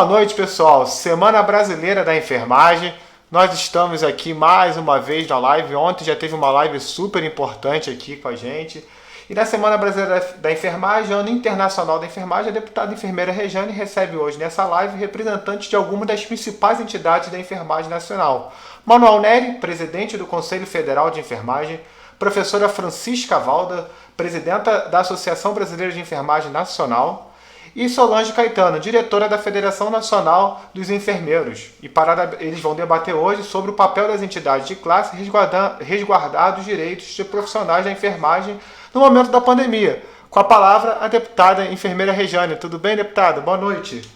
Boa noite, pessoal. Semana Brasileira da Enfermagem. Nós estamos aqui mais uma vez na live. Ontem já teve uma live super importante aqui com a gente. E na Semana Brasileira da Enfermagem, Ano Internacional da Enfermagem, a deputada enfermeira Rejane recebe hoje nessa live representantes de algumas das principais entidades da enfermagem nacional. Manuel Neri, presidente do Conselho Federal de Enfermagem, professora Francisca Valda, presidenta da Associação Brasileira de Enfermagem Nacional, e Solange Caetano, diretora da Federação Nacional dos Enfermeiros. Eles vão debater hoje sobre o papel das entidades de classe resguardar os direitos de profissionais da enfermagem no momento da pandemia. Com a palavra, a deputada enfermeira Rejane. Tudo bem, deputada? Boa noite.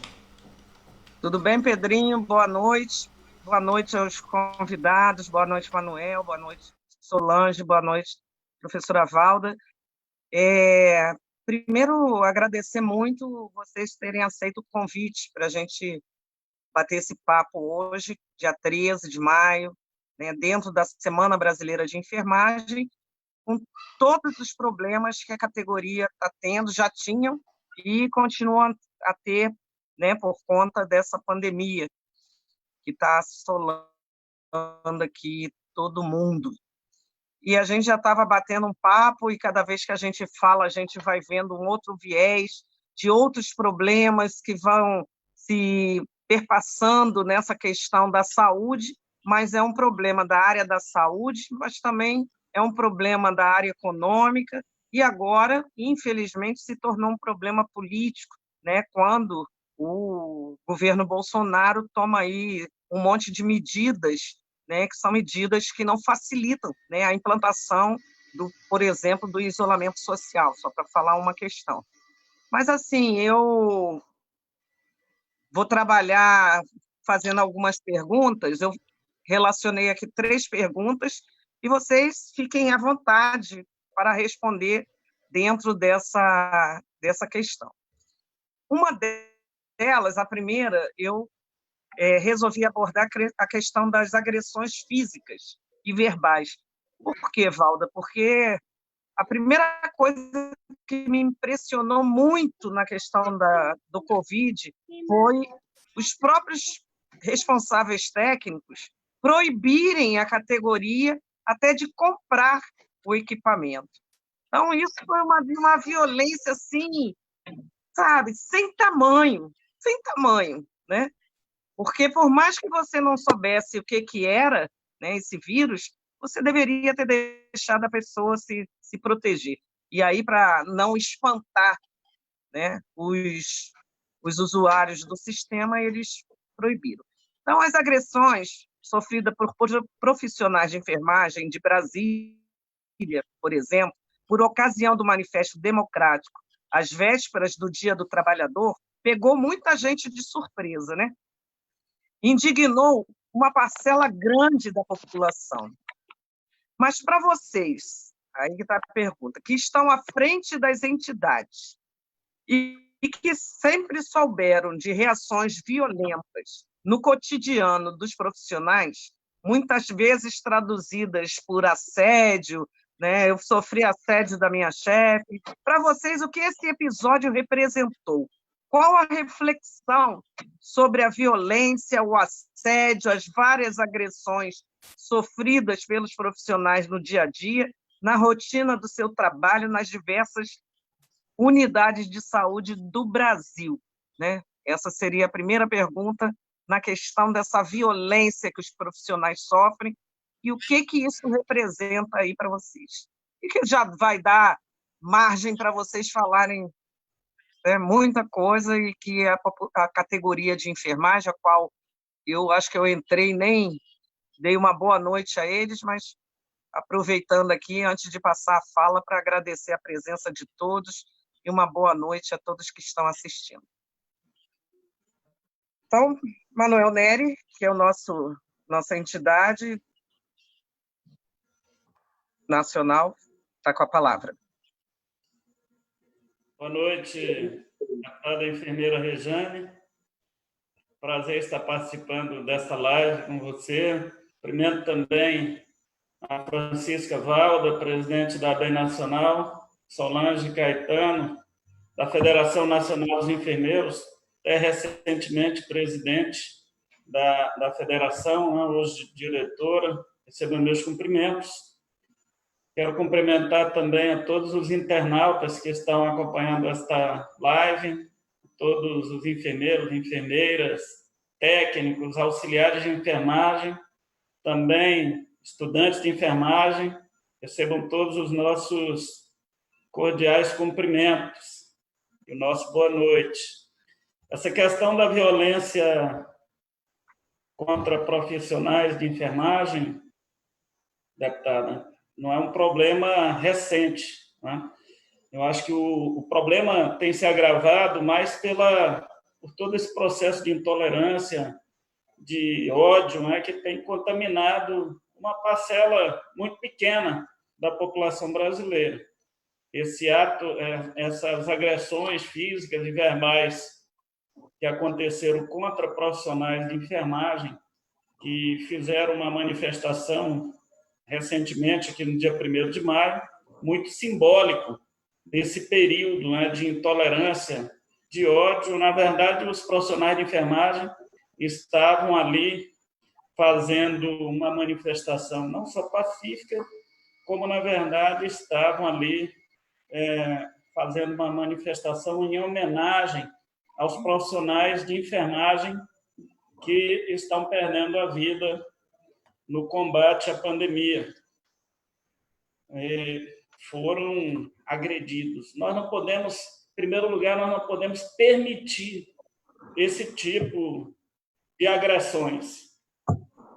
Tudo bem, Pedrinho? Boa noite. Boa noite aos convidados. Boa noite, Manuel. Boa noite, Solange. Boa noite, professora Valda. Primeiro, agradecer muito vocês terem aceito o convite para a gente bater esse papo hoje, dia 13 de maio, né, dentro da Semana Brasileira de Enfermagem, com todos os problemas que a categoria está tendo, já tinham, e continuam a ter, né, por conta dessa pandemia que está assolando aqui todo mundo. E a gente já estava batendo um papo, e cada vez que a gente fala, a gente vai vendo um outro viés de outros problemas que vão se perpassando nessa questão da saúde, mas é um problema da área da saúde, mas também é um problema da área econômica, e agora, infelizmente, se tornou um problema político, né, quando o governo Bolsonaro toma aí um monte de medidas, né, que são medidas que não facilitam, né, a implantação, por exemplo, do isolamento social, só para falar uma questão. Mas, assim, eu vou trabalhar fazendo algumas perguntas, eu relacionei aqui 3 perguntas, e vocês fiquem à vontade para responder dentro dessa questão. Uma delas, a primeira, eu resolvi abordar a questão das agressões físicas e verbais. Por quê, Valda? Porque a primeira coisa que me impressionou muito na questão do Covid foi os próprios responsáveis técnicos proibirem a categoria até de comprar o equipamento. Então, isso foi uma violência, assim, sabe, sem tamanho, né? Porque, por mais que você não soubesse o que era, né, esse vírus, você deveria ter deixado a pessoa se proteger. E aí, para não espantar, né, os usuários do sistema, eles proibiram. Então, as agressões sofridas por profissionais de enfermagem de Brasília, por exemplo, por ocasião do Manifesto Democrático, às vésperas do Dia do Trabalhador, pegou muita gente de surpresa, né? Indignou uma parcela grande da população. Mas para vocês, aí que está a pergunta, que estão à frente das entidades e que sempre souberam de reações violentas no cotidiano dos profissionais, muitas vezes traduzidas por assédio, né? Eu sofri assédio da minha chefe. Para vocês, o que esse episódio representou? Qual a reflexão sobre a violência, o assédio, as várias agressões sofridas pelos profissionais no dia a dia, na rotina do seu trabalho, nas diversas unidades de saúde do Brasil, né? Essa seria a primeira pergunta na questão dessa violência que os profissionais sofrem e o que isso representa aí para vocês. E que já vai dar margem para vocês falarem, né, muita coisa, e que a categoria de enfermagem, a qual eu acho que eu entrei, nem dei uma boa noite a eles, mas aproveitando aqui, antes de passar a fala, para agradecer a presença de todos e uma boa noite a todos que estão assistindo. Então, Manuel Neri, que é nossa entidade nacional, está com a palavra. Boa noite, deputada enfermeira Rejane. Prazer estar participando desta live com você. Primeiro também a Francisca Valda, presidente da ABEM Nacional, Solange Caetano, da Federação Nacional dos Enfermeiros, até recentemente presidente da federação, né, hoje diretora, recebendo meus cumprimentos. Quero cumprimentar também a todos os internautas que estão acompanhando esta live, todos os enfermeiros, enfermeiras, técnicos, auxiliares de enfermagem, também estudantes de enfermagem, recebam todos os nossos cordiais cumprimentos e o nosso boa noite. Essa questão da violência contra profissionais de enfermagem, deputada, não é um problema recente, né? Eu acho que o problema tem se agravado mais por todo esse processo de intolerância, de ódio, né, que tem contaminado uma parcela muito pequena da população brasileira. Esse ato, essas agressões físicas e verbais que aconteceram contra profissionais de enfermagem, que fizeram uma manifestação recentemente, aqui no dia 1º de maio, muito simbólico desse período, né, de intolerância, de ódio. Na verdade, os profissionais de enfermagem estavam ali fazendo uma manifestação não só pacífica, como, na verdade, estavam ali fazendo uma manifestação em homenagem aos profissionais de enfermagem que estão perdendo a vida no combate à pandemia. Foram agredidos. Nós não podemos, em primeiro lugar, nós não podemos permitir esse tipo de agressões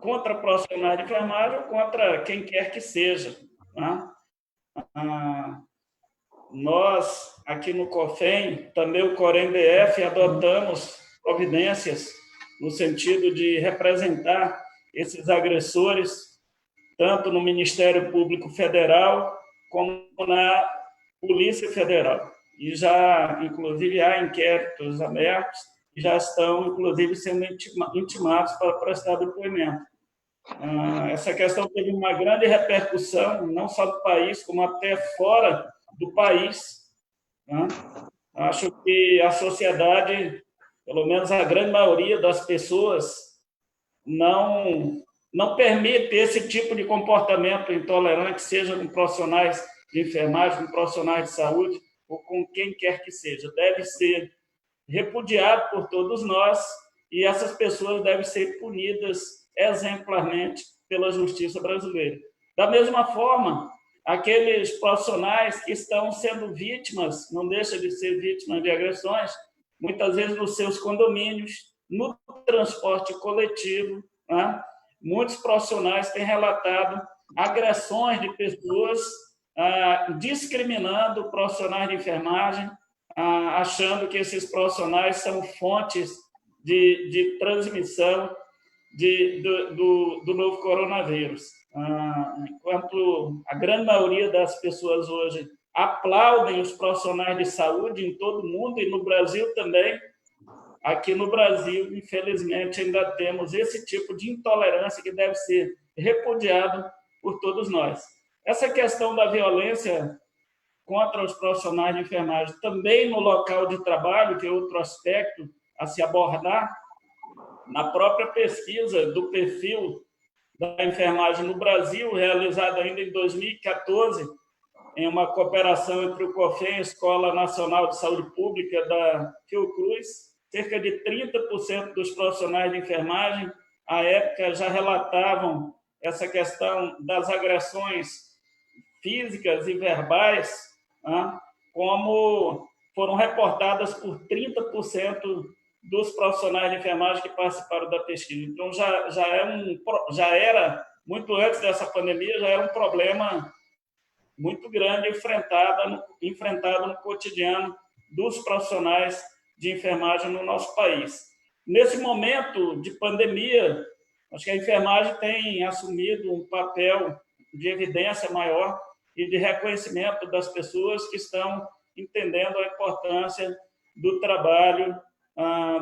contra profissionais de enfermagem ou contra quem quer que seja. Né? Nós, aqui no COFEM, também o COREM-DF, adotamos providências no sentido de representar esses agressores, tanto no Ministério Público Federal como na Polícia Federal. E já, inclusive, há inquéritos abertos e já estão, inclusive, sendo intimados para prestar depoimento. Essa questão teve uma grande repercussão, não só do país, como até fora do país. Acho que a sociedade, pelo menos a grande maioria das pessoas, não permite esse tipo de comportamento intolerante, seja com profissionais de enfermagem, com profissionais de saúde, ou com quem quer que seja. Deve ser repudiado por todos nós e essas pessoas devem ser punidas exemplarmente pela justiça brasileira. Da mesma forma, aqueles profissionais que estão sendo vítimas, não deixam de ser vítimas de agressões, muitas vezes nos seus condomínios, no transporte coletivo. Né? Muitos profissionais têm relatado agressões de pessoas discriminando profissionais de enfermagem, achando que esses profissionais são fontes de transmissão do novo coronavírus. Enquanto a grande maioria das pessoas hoje aplaudem os profissionais de saúde em todo o mundo e no Brasil também, aqui no Brasil, infelizmente, ainda temos esse tipo de intolerância que deve ser repudiado por todos nós. Essa questão da violência contra os profissionais de enfermagem, também no local de trabalho, que é outro aspecto a se abordar, na própria pesquisa do perfil da enfermagem no Brasil, realizada ainda em 2014, em uma cooperação entre o COFEM e a Escola Nacional de Saúde Pública da Fiocruz, cerca de 30% dos profissionais de enfermagem, à época, já relatavam essa questão das agressões físicas e verbais, como foram reportadas por 30% dos profissionais de enfermagem que participaram da pesquisa. Então, já era, muito antes dessa pandemia, já era um problema muito grande enfrentado no cotidiano dos profissionais de enfermagem no nosso país. Nesse momento de pandemia, acho que a enfermagem tem assumido um papel de evidência maior e de reconhecimento das pessoas que estão entendendo a importância do trabalho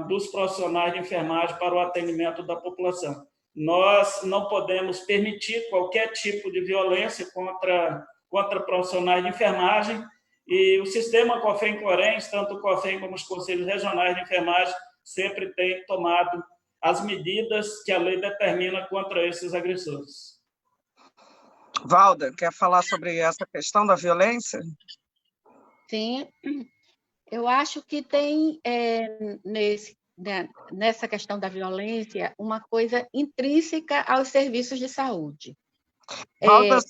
dos profissionais de enfermagem para o atendimento da população. Nós não podemos permitir qualquer tipo de violência contra profissionais de enfermagem e o sistema COFEM-COREM, tanto o COFEM como os conselhos regionais de enfermagem, sempre tem tomado as medidas que a lei determina contra esses agressores. Valda, quer falar sobre essa questão da violência? Sim, eu acho que tem nessa questão da violência uma coisa intrínseca aos serviços de saúde. Valda, a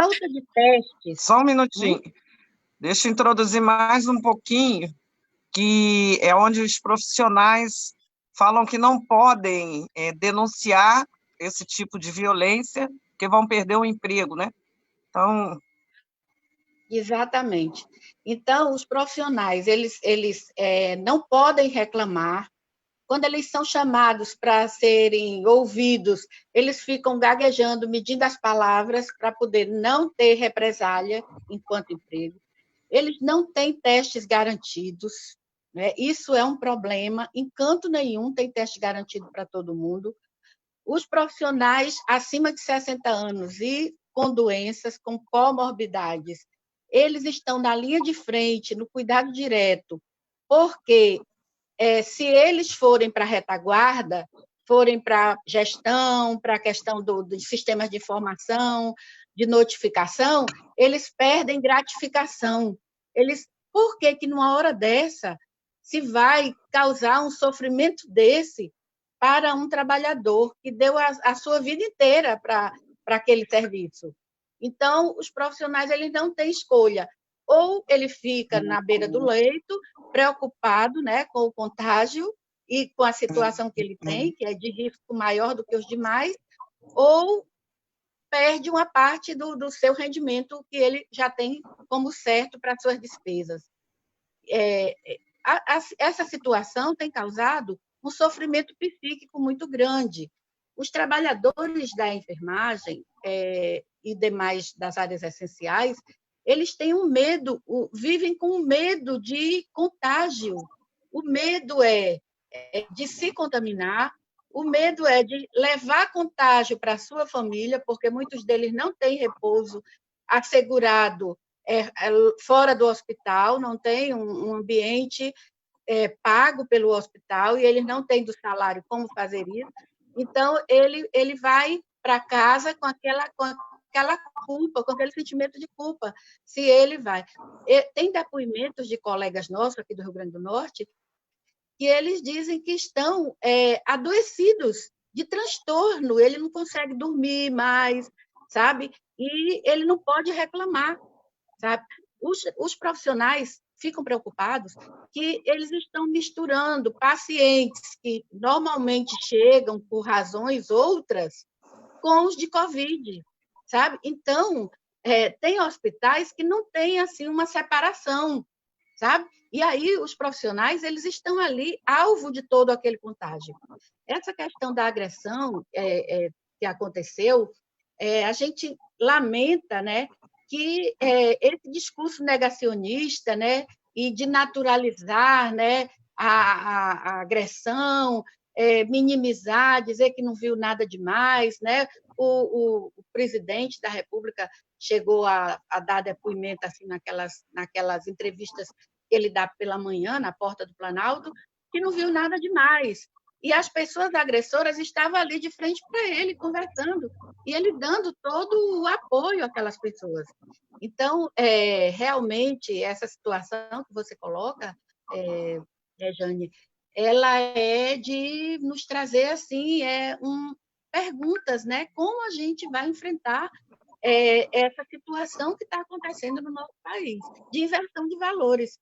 falta de testes... Só um minutinho. Deixa eu introduzir mais um pouquinho, que é onde os profissionais falam que não podem denunciar esse tipo de violência, porque vão perder o emprego, né? Então... Exatamente. Então, os profissionais, eles não podem reclamar. Quando eles são chamados para serem ouvidos, eles ficam gaguejando, medindo as palavras para poder não ter represália enquanto emprego. Eles não têm testes garantidos, né? Isso é um problema. Em canto nenhum tem teste garantido para todo mundo. Os profissionais acima de 60 anos e com doenças, com comorbidades, eles estão na linha de frente, no cuidado direto, porque se eles forem para a retaguarda, forem para gestão, para a questão dos sistemas de informação, de notificação, eles perdem gratificação. Por que numa hora dessa se vai causar um sofrimento desse para um trabalhador que deu a sua vida inteira para aquele serviço? Então, os profissionais eles não têm escolha. Ou ele fica na beira do leito, preocupado, né, com o contágio e com a situação que ele tem, que é de risco maior do que os demais, ou perde uma parte do seu rendimento que ele já tem como certo para suas despesas. Essa situação tem causado um sofrimento psíquico muito grande. Os trabalhadores da enfermagem e demais das áreas essenciais, eles têm um medo, vivem com medo de contágio. O medo é de se contaminar, o medo é de levar contágio para a sua família, porque muitos deles não têm repouso assegurado fora do hospital, não tem um ambiente pago pelo hospital, e eles não têm do salário como fazer isso. Então, ele vai para casa com aquela culpa, com aquele sentimento de culpa, se ele vai. Tem depoimentos de colegas nossos aqui do Rio Grande do Norte que eles dizem que estão adoecidos de transtorno, ele não consegue dormir mais, sabe? E ele não pode reclamar, sabe? Os profissionais ficam preocupados que eles estão misturando pacientes que normalmente chegam por razões outras com os de Covid, sabe? Então, tem hospitais que não têm assim uma separação, sabe? E aí os profissionais eles estão ali alvo de todo aquele contágio. Essa questão da agressão que aconteceu, a gente lamenta, né, que esse discurso negacionista, né, e de naturalizar, né, a agressão, minimizar, dizer que não viu nada demais, né? O presidente da República chegou a dar depoimento assim naquelas entrevistas que ele dá pela manhã na porta do Planalto, que não viu nada demais. E as pessoas agressoras estavam ali de frente para ele, conversando, e ele dando todo o apoio àquelas pessoas. Então, realmente, essa situação que você coloca, Jane, ela é de nos trazer assim, perguntas, né? Como a gente vai enfrentar essa situação que está acontecendo no nosso país, de inversão de valores.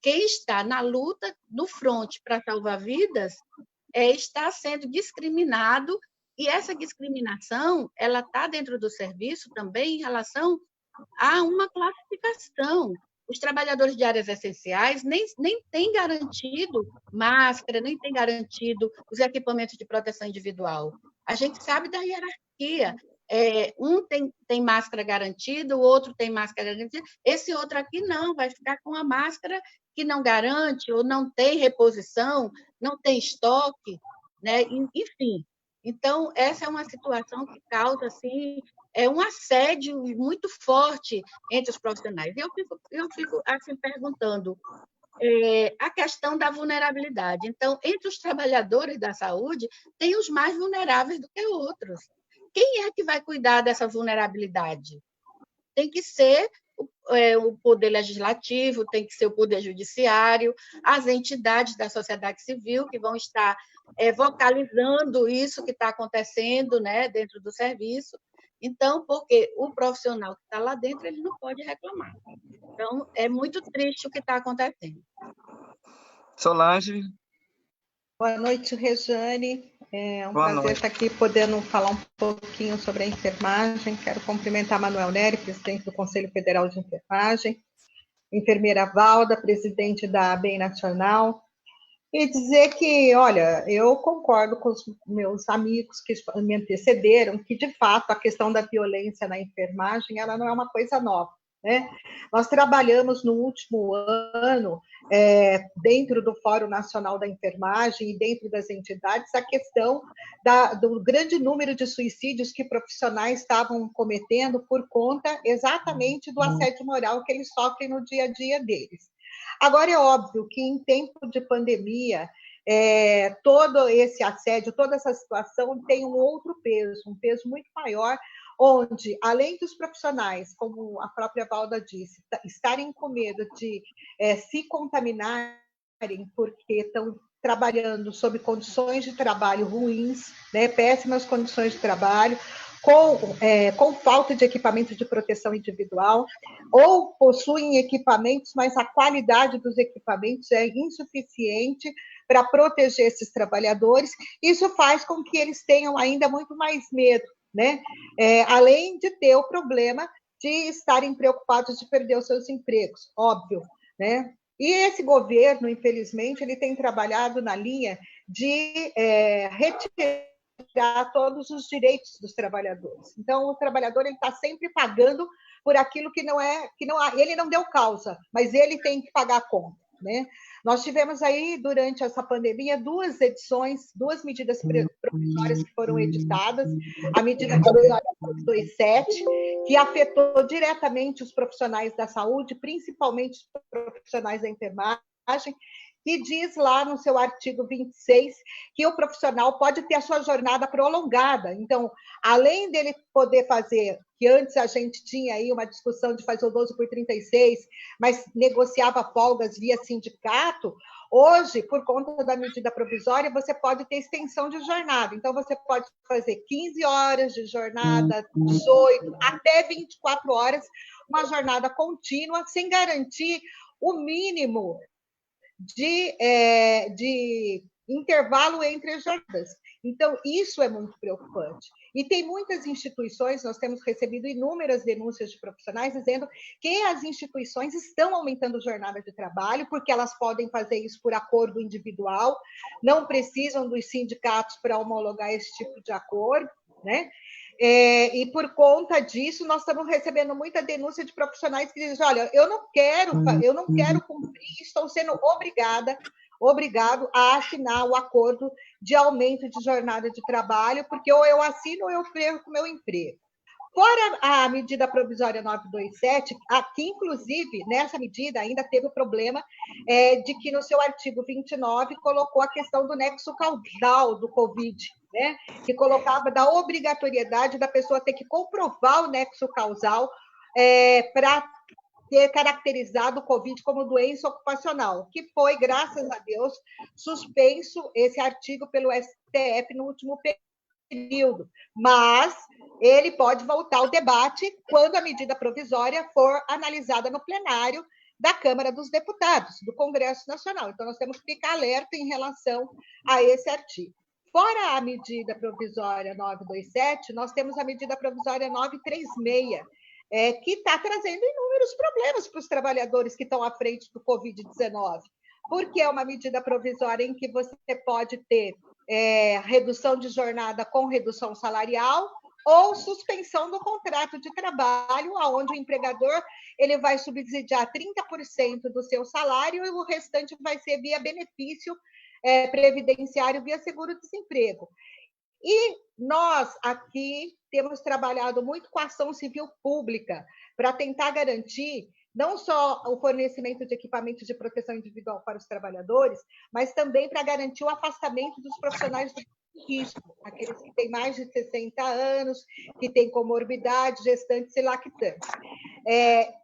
Quem está na luta do fronte para salvar vidas está sendo discriminado, e essa discriminação ela está dentro do serviço também em relação a uma classificação. Os trabalhadores de áreas essenciais nem têm garantido máscara, nem têm garantido os equipamentos de proteção individual. A gente sabe da hierarquia. Um tem máscara garantida, o outro tem máscara garantida, esse outro aqui não, vai ficar com a máscara que não garante, ou não tem reposição, não tem estoque, né? Enfim. Então, essa é uma situação que causa assim, um assédio muito forte entre os profissionais. Eu fico assim, perguntando a questão da vulnerabilidade. Então, entre os trabalhadores da saúde, tem os mais vulneráveis do que outros. Quem é que vai cuidar dessa vulnerabilidade? Tem que ser o Poder Legislativo, tem que ser o Poder Judiciário, as entidades da sociedade civil que vão estar vocalizando isso que está acontecendo, né, dentro do serviço. Então, porque o profissional que está lá dentro, ele não pode reclamar. Então, é muito triste o que está acontecendo. Solange. Boa noite, Rejane. É um Boa prazer noite. estar aqui podendo falar um pouquinho sobre a enfermagem. Quero cumprimentar Manuel Neri, presidente do Conselho Federal de Enfermagem, enfermeira Valda, presidente da ABEM Nacional, e dizer que, olha, eu concordo com os meus amigos que me antecederam, que, de fato, a questão da violência na enfermagem ela não é uma coisa nova. né? Nós trabalhamos no último ano, dentro do Fórum Nacional da Enfermagem e dentro das entidades, a questão do grande número de suicídios que profissionais estavam cometendo por conta exatamente do assédio moral que eles sofrem no dia a dia deles. Agora, é óbvio que em tempo de pandemia, todo esse assédio, toda essa situação tem um outro peso, um peso muito maior, onde, além dos profissionais, como a própria Valda disse, estarem com medo de se contaminarem porque estão trabalhando sob condições de trabalho ruins, né, péssimas condições de trabalho, com falta de equipamento de proteção individual, ou possuem equipamentos, mas a qualidade dos equipamentos é insuficiente para proteger esses trabalhadores. Isso faz com que eles tenham ainda muito mais medo, né? Além de ter o problema de estarem preocupados de perder os seus empregos, óbvio, né? E esse governo, infelizmente, ele tem trabalhado na linha de retirar todos os direitos dos trabalhadores. Então, o trabalhador ele está sempre pagando por aquilo que ele não deu causa, mas ele tem que pagar a conta, né? Nós tivemos aí, durante essa pandemia, duas medidas provisórias que foram editadas, a medida provisória 27, que afetou diretamente os profissionais da saúde, principalmente os profissionais da enfermagem, que diz lá no seu artigo 26 que o profissional pode ter a sua jornada prolongada. Então, além dele poder fazer, que antes a gente tinha aí uma discussão de fazer o 12 por 36, mas negociava folgas via sindicato, hoje, por conta da medida provisória, você pode ter extensão de jornada. Então, você pode fazer 15 horas de jornada, 18, até 24 horas, uma jornada contínua, sem garantir o mínimo de intervalo entre as jornadas. Então, isso é muito preocupante. E tem muitas instituições, nós temos recebido inúmeras denúncias de profissionais dizendo que as instituições estão aumentando a jornada de trabalho, porque elas podem fazer isso por acordo individual, não precisam dos sindicatos para homologar esse tipo de acordo, né? E por conta disso, nós estamos recebendo muita denúncia de profissionais que dizem: olha, eu não quero cumprir, estou sendo obrigado a assinar o acordo de aumento de jornada de trabalho, porque ou eu assino ou eu perco o meu emprego. Fora a medida provisória 927, aqui, inclusive, nessa medida, ainda teve o problema de que, no seu artigo 29, colocou a questão do nexo causal do Covid, né? Que colocava da obrigatoriedade da pessoa ter que comprovar o nexo causal para ter caracterizado o Covid como doença ocupacional, que foi, graças a Deus, suspenso esse artigo pelo STF no último período, mas ele pode voltar ao debate quando a medida provisória for analisada no plenário da Câmara dos Deputados, do Congresso Nacional. Então, nós temos que ficar alerta em relação a esse artigo. Fora a medida provisória 927, nós temos a medida provisória 936, que está trazendo inúmeros problemas para os trabalhadores que estão à frente do Covid-19, porque é uma medida provisória em que você pode ter redução de jornada com redução salarial ou suspensão do contrato de trabalho, onde o empregador ele vai subsidiar 30% do seu salário e o restante vai ser via benefício previdenciário, via seguro-desemprego. E nós aqui temos trabalhado muito com a ação civil pública para tentar garantir não só o fornecimento de equipamentos de proteção individual para os trabalhadores, mas também para garantir o afastamento dos profissionais de risco, aqueles que têm mais de 60 anos, que têm comorbidade, gestantes e lactantes.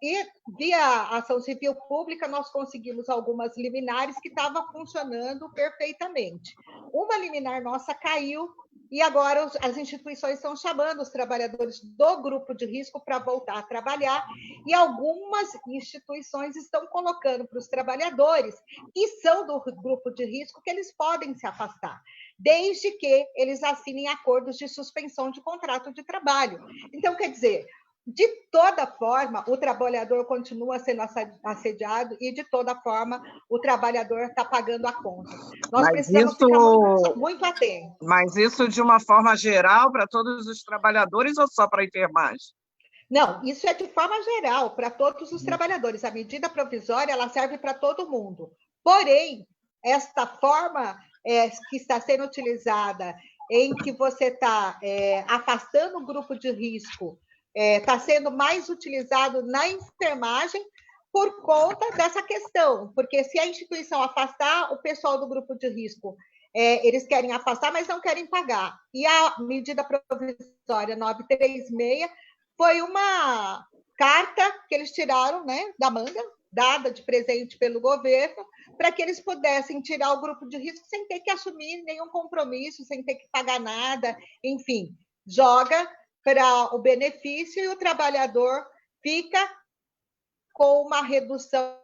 E via ação civil pública, nós conseguimos algumas liminares que estavam funcionando perfeitamente. Uma liminar nossa caiu, e agora as instituições estão chamando os trabalhadores do grupo de risco para voltar a trabalhar, e algumas instituições estão colocando para os trabalhadores que são do grupo de risco que eles podem se afastar, desde que eles assinem acordos de suspensão de contrato de trabalho. Então, quer dizer, de toda forma, o trabalhador continua sendo assediado e, de toda forma, o trabalhador está pagando a conta. Nós precisamos ficar muito atentos. Mas isso de uma forma geral para todos os trabalhadores ou só para a enfermagem? Não, isso é de forma geral, para todos os trabalhadores. A medida provisória ela serve para todo mundo. Porém, esta forma que está sendo utilizada, em que você está afastando o grupo de risco, está sendo mais utilizado na enfermagem por conta dessa questão. Porque se a instituição afastar o pessoal do grupo de risco, eles querem afastar, mas não querem pagar. E a medida provisória 936 foi uma carta que eles tiraram, né, da manga, dada de presente pelo governo, para que eles pudessem tirar o grupo de risco sem ter que assumir nenhum compromisso, sem ter que pagar nada, enfim, joga para o benefício e o trabalhador fica com uma redução.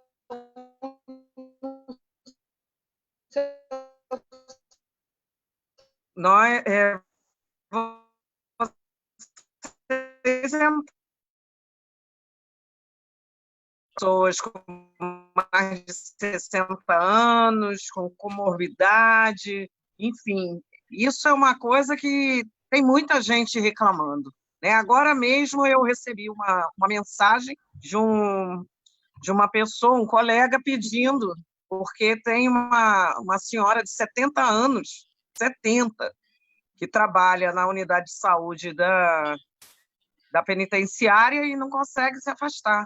Nós, pessoas com mais de 60 anos, com comorbidade, enfim, isso é uma coisa que tem muita gente reclamando, né? Agora mesmo eu recebi uma mensagem de uma pessoa, um colega, pedindo, porque tem uma senhora de 70 anos, 70, que trabalha na unidade de saúde da penitenciária e não consegue se afastar.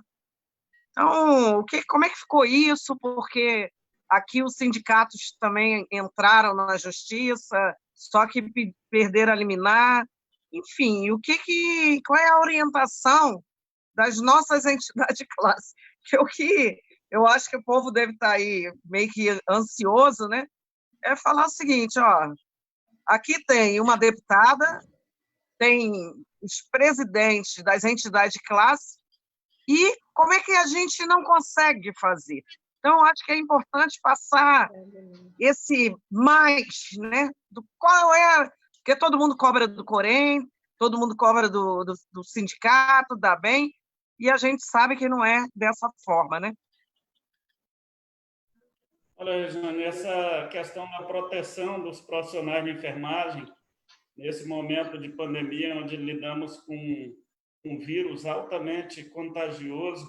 Então, como é que ficou isso? Porque aqui os sindicatos também entraram na justiça, só que perderam a liminar. Enfim, qual é a orientação das nossas entidades de classe? Eu acho que o povo deve estar aí meio que ansioso, né? É falar o seguinte, ó, aqui tem uma deputada, tem os presidentes das entidades de classe, e como é que a gente não consegue fazer? Então, acho que é importante passar esse mais, né? Qual é... Porque todo mundo cobra do Corém, todo mundo cobra do sindicato, da BEM, e a gente sabe que não é dessa forma, né? Olha, Rejane, essa questão da proteção dos profissionais de enfermagem, nesse momento de pandemia, onde lidamos com um vírus altamente contagioso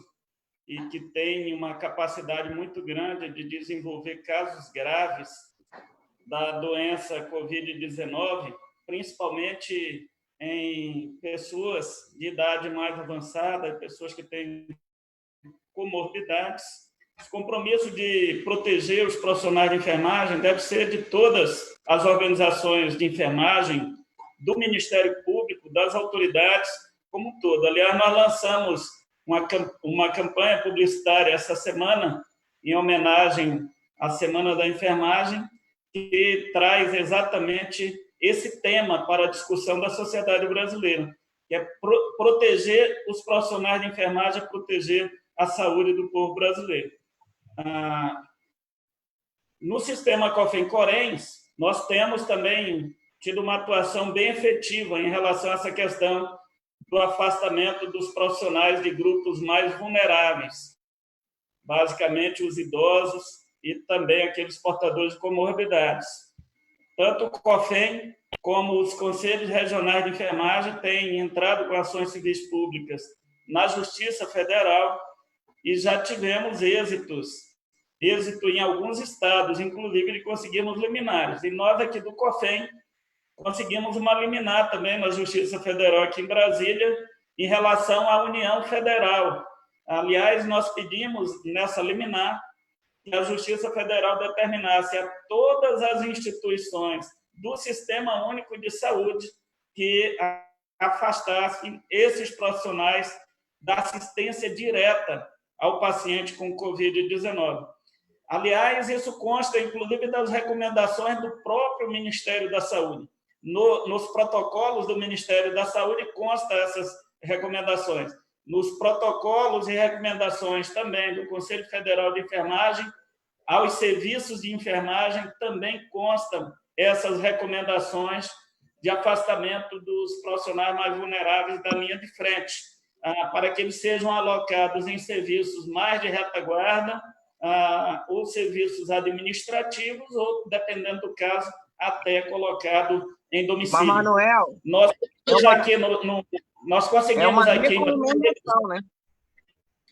e que tem uma capacidade muito grande de desenvolver casos graves da doença Covid-19, principalmente em pessoas de idade mais avançada, pessoas que têm comorbidades. O compromisso de proteger os profissionais de enfermagem deve ser de todas as organizações de enfermagem, do Ministério Público, das autoridades como um todo. Aliás, nós lançamos uma campanha publicitária essa semana, em homenagem à Semana da Enfermagem, que traz exatamente esse tema para a discussão da sociedade brasileira, que é proteger os profissionais de enfermagem, proteger a saúde do povo brasileiro. No sistema COFEM-CORENS, nós temos também tido uma atuação bem efetiva em relação a essa questão do afastamento dos profissionais de grupos mais vulneráveis, basicamente os idosos e também aqueles portadores de comorbidades. Tanto o COFEM como os Conselhos Regionais de Enfermagem têm entrado com ações civis públicas na Justiça Federal e já tivemos êxito em alguns estados, inclusive de conseguirmos liminares. E nós aqui do COFEM conseguimos uma liminar também na Justiça Federal aqui em Brasília em relação à União Federal. Aliás, nós pedimos nessa liminar que a Justiça Federal determinasse a todas as instituições do Sistema Único de Saúde que afastassem esses profissionais da assistência direta ao paciente com Covid-19. Aliás, isso consta, inclusive, das recomendações do próprio Ministério da Saúde. Nos protocolos do Ministério da Saúde consta essas recomendações. Nos protocolos e recomendações também do Conselho Federal de Enfermagem, aos serviços de enfermagem também constam essas recomendações de afastamento dos profissionais mais vulneráveis da linha de frente, para que eles sejam alocados em serviços mais de retaguarda, ou serviços administrativos, ou, dependendo do caso, até colocado em domicílio. Mas, Manuel... Nós temos aqui nós É conseguimos uma aqui... recomendação, né?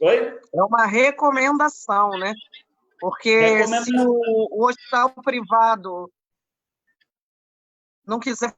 Oi? É uma recomendação, né? Porque se o hospital privado não quiser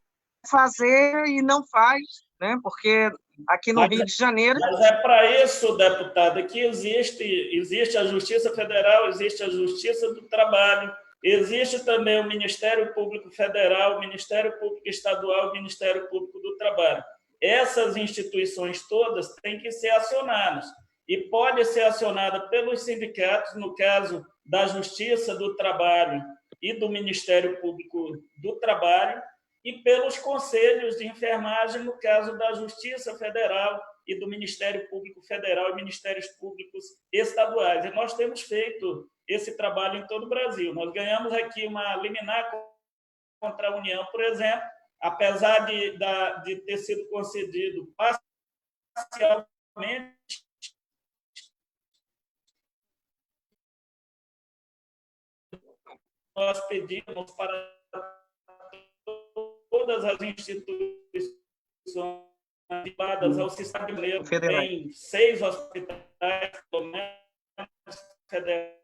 fazer e não faz, né? Porque aqui no Rio de Janeiro... Mas é para isso, deputada, que existe a Justiça Federal, existe a Justiça do Trabalho, existe também o Ministério Público Federal, o Ministério Público Estadual, o Ministério Público do Trabalho. Essas instituições todas têm que ser acionadas. E pode ser acionada pelos sindicatos, no caso da Justiça do Trabalho e do Ministério Público do Trabalho, e pelos conselhos de enfermagem, no caso da Justiça Federal e do Ministério Público Federal e Ministérios Públicos Estaduais. E nós temos feito esse trabalho em todo o Brasil. Nós ganhamos aqui uma liminar contra a União, por exemplo, apesar de ter sido concedido parcialmente, nós pedimos para todas as instituições ligadas ao sistema brasileiro, tem 6 hospitais, pelo menos, federais,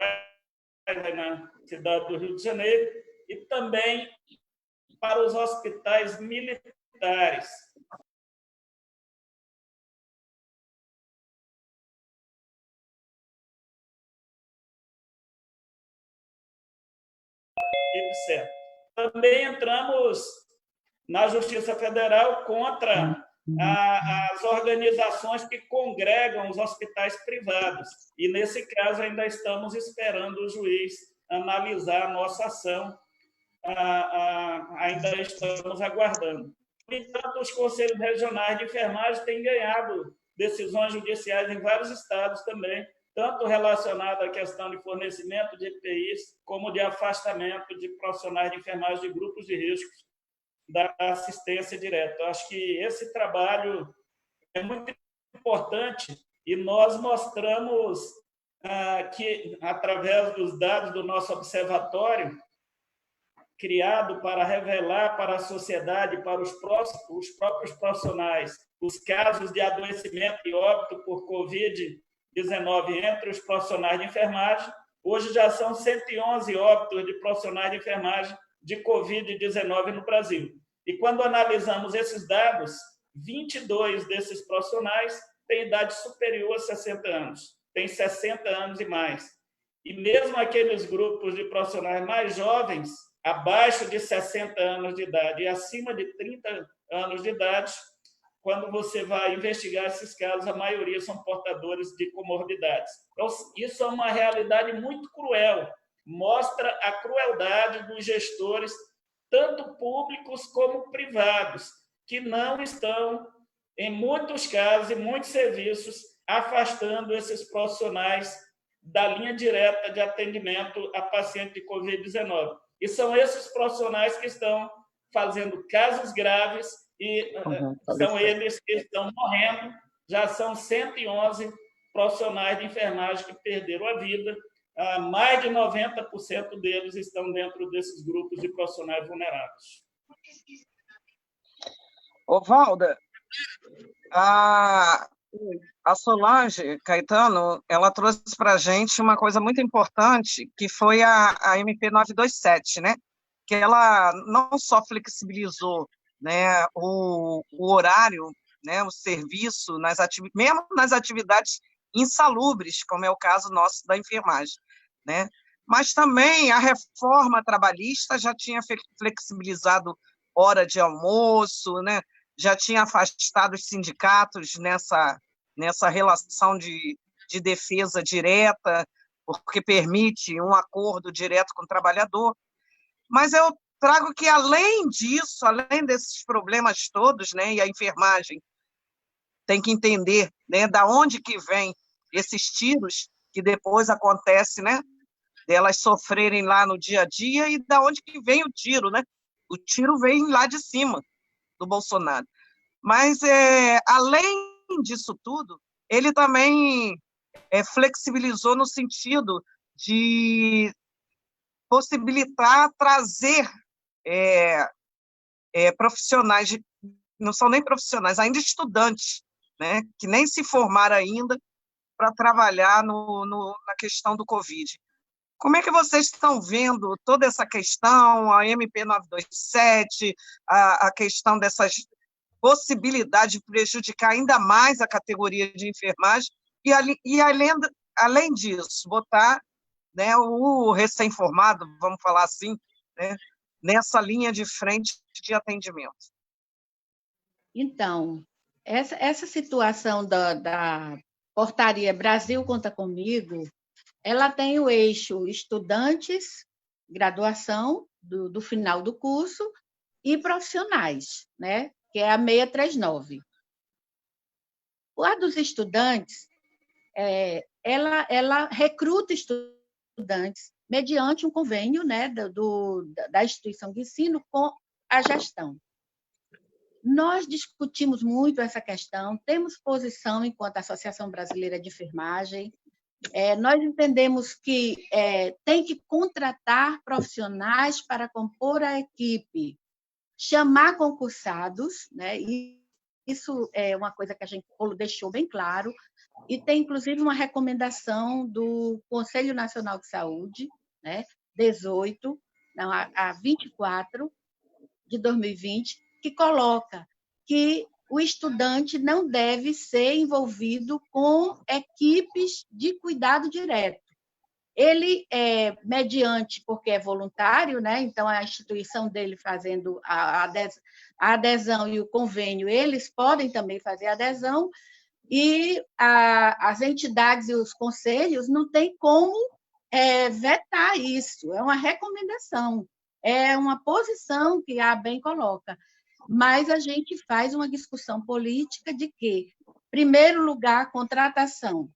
na cidade do Rio de Janeiro, e também para os hospitais militares. Também entramos na Justiça Federal contra as organizações que congregam os hospitais privados. E, nesse caso, ainda estamos esperando o juiz analisar a nossa ação, ainda estamos aguardando. No entanto, os conselhos regionais de enfermagem têm ganhado decisões judiciais em vários estados também, tanto relacionado à questão de fornecimento de EPIs, como de afastamento de profissionais de enfermagem de grupos de riscos da assistência direta. Eu acho que esse trabalho é muito importante e nós mostramos que, através dos dados do nosso observatório, criado para revelar para a sociedade, para os próprios profissionais, os casos de adoecimento e óbito por Covid-19 entre os profissionais de enfermagem. Hoje já são 111 óbitos de profissionais de enfermagem de Covid-19 no Brasil. E quando analisamos esses dados, 22 desses profissionais têm idade superior a 60 anos, têm 60 anos e mais. E mesmo aqueles grupos de profissionais mais jovens, abaixo de 60 anos de idade e acima de 30 anos de idade, quando você vai investigar esses casos, a maioria são portadores de comorbidades. Então, isso é uma realidade muito cruel, mostra a crueldade dos gestores, tanto públicos como privados, que não estão, em muitos casos, em muitos serviços, afastando esses profissionais da linha direta de atendimento a paciente de Covid-19. E são esses profissionais que estão fazendo casos graves e são eles que estão morrendo. Já são 111 profissionais de enfermagem que perderam a vida. Mais de 90% deles estão dentro desses grupos de profissionais vulneráveis. Ô, Valda, a Solange Caetano, ela trouxe para a gente uma coisa muito importante, que foi a MP 927, né? Que ela não só flexibilizou, né, o horário, né, o serviço, mesmo nas atividades insalubres, como é o caso nosso da enfermagem, né? Mas também a reforma trabalhista já tinha flexibilizado hora de almoço, né? Já tinha afastado os sindicatos nessa relação de defesa direta, porque permite um acordo direto com o trabalhador. Mas eu trago que, além disso, além desses problemas todos, né, e a enfermagem tem que entender, né, da onde que vem esses tiros que depois acontece, né, delas sofrerem lá no dia a dia, e da onde que vem o tiro, né? O tiro vem lá de cima do Bolsonaro. Mas, além disso tudo, ele também flexibilizou no sentido de possibilitar trazer profissionais, não são nem profissionais, ainda estudantes, né, que nem se formaram ainda para trabalhar na questão do Covid. Como é que vocês estão vendo toda essa questão, a MP 927, a questão dessas possibilidades de prejudicar ainda mais a categoria de enfermagem e além disso, botar, né, o recém-formado, vamos falar assim, né, nessa linha de frente de atendimento? Então, essa situação da portaria Brasil Conta Comigo, ela tem o eixo estudantes, graduação do final do curso, e profissionais, né? Que é a 639. A dos estudantes, ela recruta estudantes mediante um convênio, né, da instituição de ensino com a gestão. Nós discutimos muito essa questão, temos posição enquanto Associação Brasileira de Enfermagem. Nós entendemos que tem que contratar profissionais para compor a equipe, chamar concursados, né? E isso é uma coisa que a gente deixou bem claro, e tem, inclusive, uma recomendação do Conselho Nacional de Saúde, né? 18, não, a 24 de 2020, que coloca que o estudante não deve ser envolvido com equipes de cuidado direto. Ele mediante, porque é voluntário, né? Então, a instituição dele fazendo a adesão e o convênio, eles podem também fazer a adesão, e as entidades e os conselhos não têm como vetar isso, é uma recomendação, é uma posição que a ABEM coloca, mas a gente faz uma discussão política de que, primeiro lugar, contratação,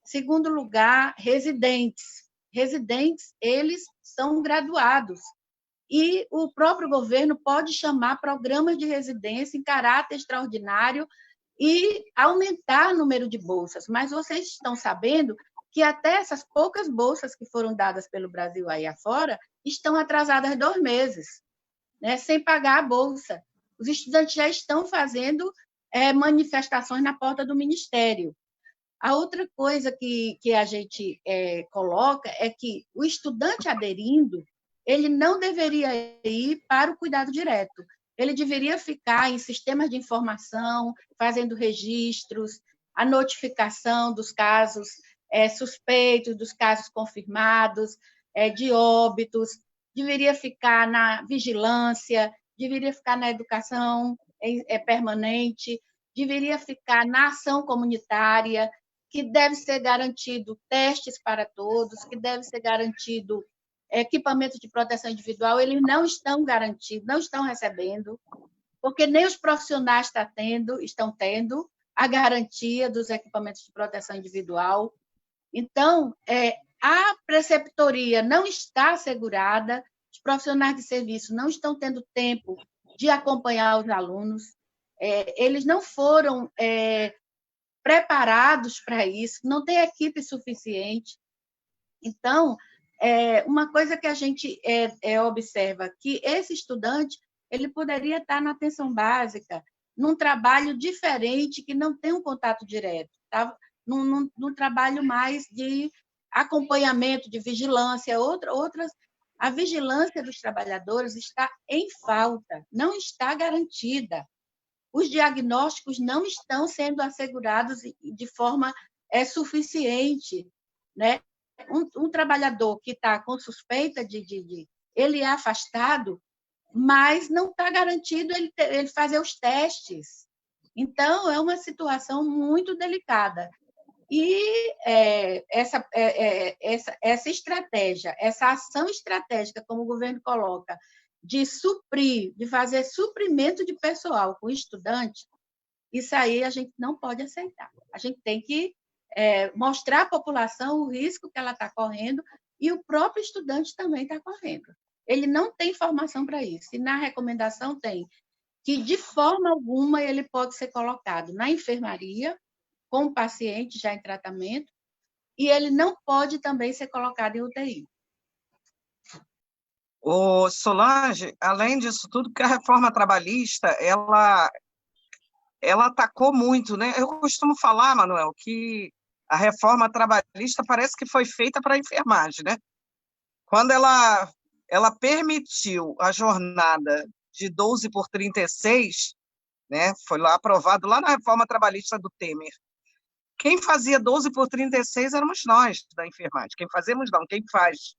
segundo lugar, residentes, eles são graduados, e o próprio governo pode chamar programas de residência em caráter extraordinário e aumentar o número de bolsas, mas vocês estão sabendo que até essas poucas bolsas que foram dadas pelo Brasil aí afora estão atrasadas 2 meses, né, sem pagar a bolsa. Os estudantes já estão fazendo manifestações na porta do Ministério. A outra coisa que a gente coloca é que o estudante aderindo, ele não deveria ir para o cuidado direto, ele deveria ficar em sistemas de informação, fazendo registros, a notificação dos casos suspeitos, dos casos confirmados, de óbitos, deveria ficar na vigilância, deveria ficar na educação permanente, deveria ficar na ação comunitária, que deve ser garantido testes para todos, que deve ser garantido equipamento de proteção individual. Eles não estão garantidos, não estão recebendo, porque nem os profissionais estão tendo a garantia dos equipamentos de proteção individual. Então, a preceptoria não está assegurada, os profissionais de serviço não estão tendo tempo de acompanhar os alunos, eles não foram preparados para isso, não tem equipe suficiente. Então, uma coisa que a gente observa, que esse estudante ele poderia estar na atenção básica, num trabalho diferente, que não tem um contato direto, tá? Num trabalho mais de acompanhamento, de vigilância, outras. A vigilância dos trabalhadores está em falta, não está garantida. Os diagnósticos não estão sendo assegurados de forma suficiente, né? Um trabalhador que está com suspeita ele é afastado, mas não está garantido ele fazer os testes. Então, é uma situação muito delicada. E essa estratégia, essa ação estratégica, como o governo coloca, de suprir, de fazer suprimento de pessoal com estudante, isso aí a gente não pode aceitar. A gente tem que mostrar à população o risco que ela está correndo, e o próprio estudante também está correndo. Ele não tem formação para isso. E na recomendação tem que, de forma alguma, ele pode ser colocado na enfermaria, com o paciente já em tratamento, e ele não pode também ser colocado em UTI. Solange, além disso tudo, que a reforma trabalhista, ela ela atacou muito, né? Eu costumo falar, Manuel, que a reforma trabalhista parece que foi feita para a enfermagem, né? Quando ela permitiu a jornada de 12 por 36, né? Foi lá aprovado lá na reforma trabalhista do Temer. Quem fazia 12 por 36 éramos nós, da enfermagem. Quem fazemos não, quem faz.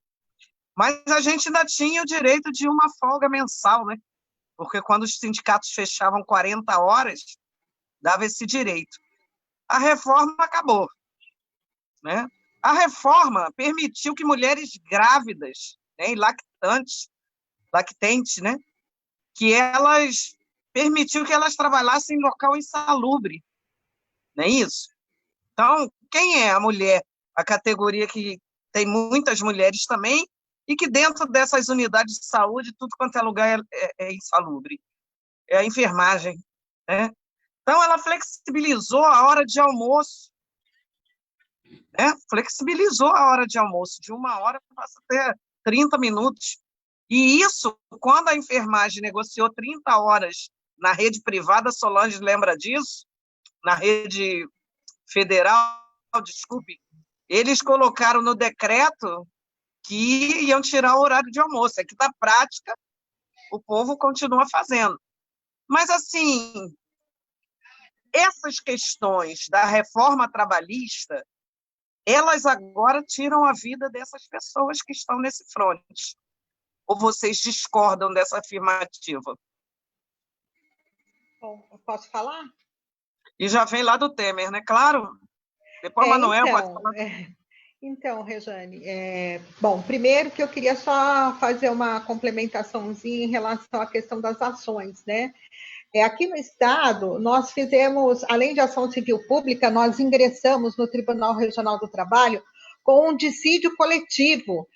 Mas a gente ainda tinha o direito de uma folga mensal, né? Porque quando os sindicatos fechavam 40 horas, dava esse direito. A reforma acabou, né? A reforma permitiu que mulheres grávidas, né, e lactentes, né, permitiu que elas trabalhassem em local insalubre, não é isso? Então, quem é a mulher? A categoria que tem muitas mulheres também, e que dentro dessas unidades de saúde, tudo quanto é lugar é insalubre. É a enfermagem, né? Então, ela flexibilizou a hora de almoço, né? Flexibilizou a hora de almoço, de 1 hora passa a ter 30 minutos. E isso, quando a enfermagem negociou 30 horas na rede privada, Solange lembra disso, na rede federal, desculpe, eles colocaram no decreto que iam tirar o horário de almoço. É que, na prática, o povo continua fazendo. Mas, assim, essas questões da reforma trabalhista, elas agora tiram a vida dessas pessoas que estão nesse fronte. Ou vocês discordam dessa afirmativa? Bom, eu posso falar? E já vem lá do Temer, né? Claro. Depois, Manuel, então, pode falar. Então, Rejane, bom, primeiro que eu queria só fazer uma complementaçãozinha em relação à questão das ações, né? Aqui no Estado, nós fizemos, além de ação civil pública, nós ingressamos no Tribunal Regional do Trabalho com um dissídio coletivo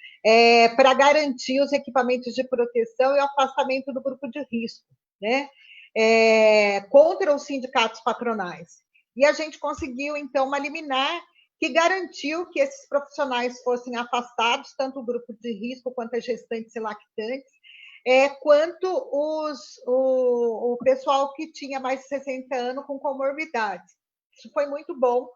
para garantir os equipamentos de proteção e o afastamento do grupo de risco, né? Contra os sindicatos patronais. E a gente conseguiu, então, uma liminar que garantiu que esses profissionais fossem afastados, tanto o grupo de risco quanto as gestantes e lactantes, quanto o pessoal que tinha mais de 60 anos com comorbidades. Isso foi muito bom,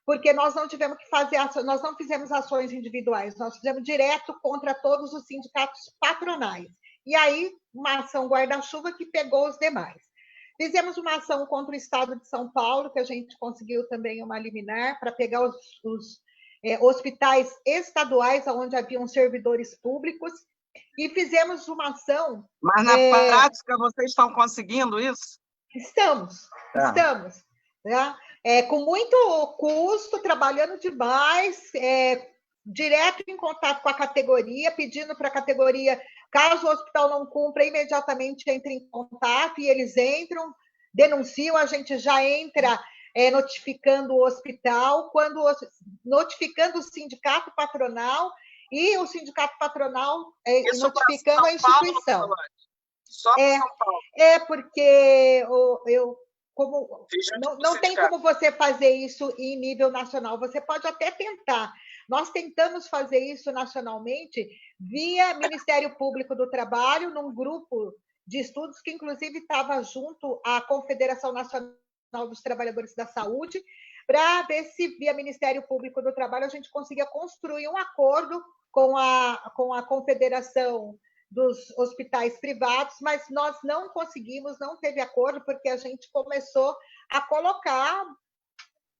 porque nós não tivemos que fazer, nós não fizemos ações individuais, nós fizemos direto contra todos os sindicatos patronais. E aí, uma ação guarda-chuva que pegou os demais. Fizemos uma ação contra o Estado de São Paulo, que a gente conseguiu também uma liminar para pegar os hospitais estaduais onde haviam servidores públicos, e fizemos uma ação... Mas, na prática, vocês estão conseguindo isso? Estamos. Né? Com muito custo, trabalhando demais, direto em contato com a categoria, pedindo para a categoria, caso o hospital não cumpra, imediatamente entre em contato, e eles entram, denunciam, a gente já entra notificando o hospital, notificando o sindicato patronal, e o sindicato patronal notificando a instituição. Só para São Paulo. Porque não tem como você fazer isso em nível nacional. Você pode até tentar. Nós tentamos fazer isso nacionalmente via Ministério Público do Trabalho, num grupo de estudos que, inclusive, estava junto à Confederação Nacional dos Trabalhadores da Saúde, para ver se, via Ministério Público do Trabalho, a gente conseguia construir um acordo com a Confederação dos hospitais privados, mas nós não conseguimos, não teve acordo, porque a gente começou a colocar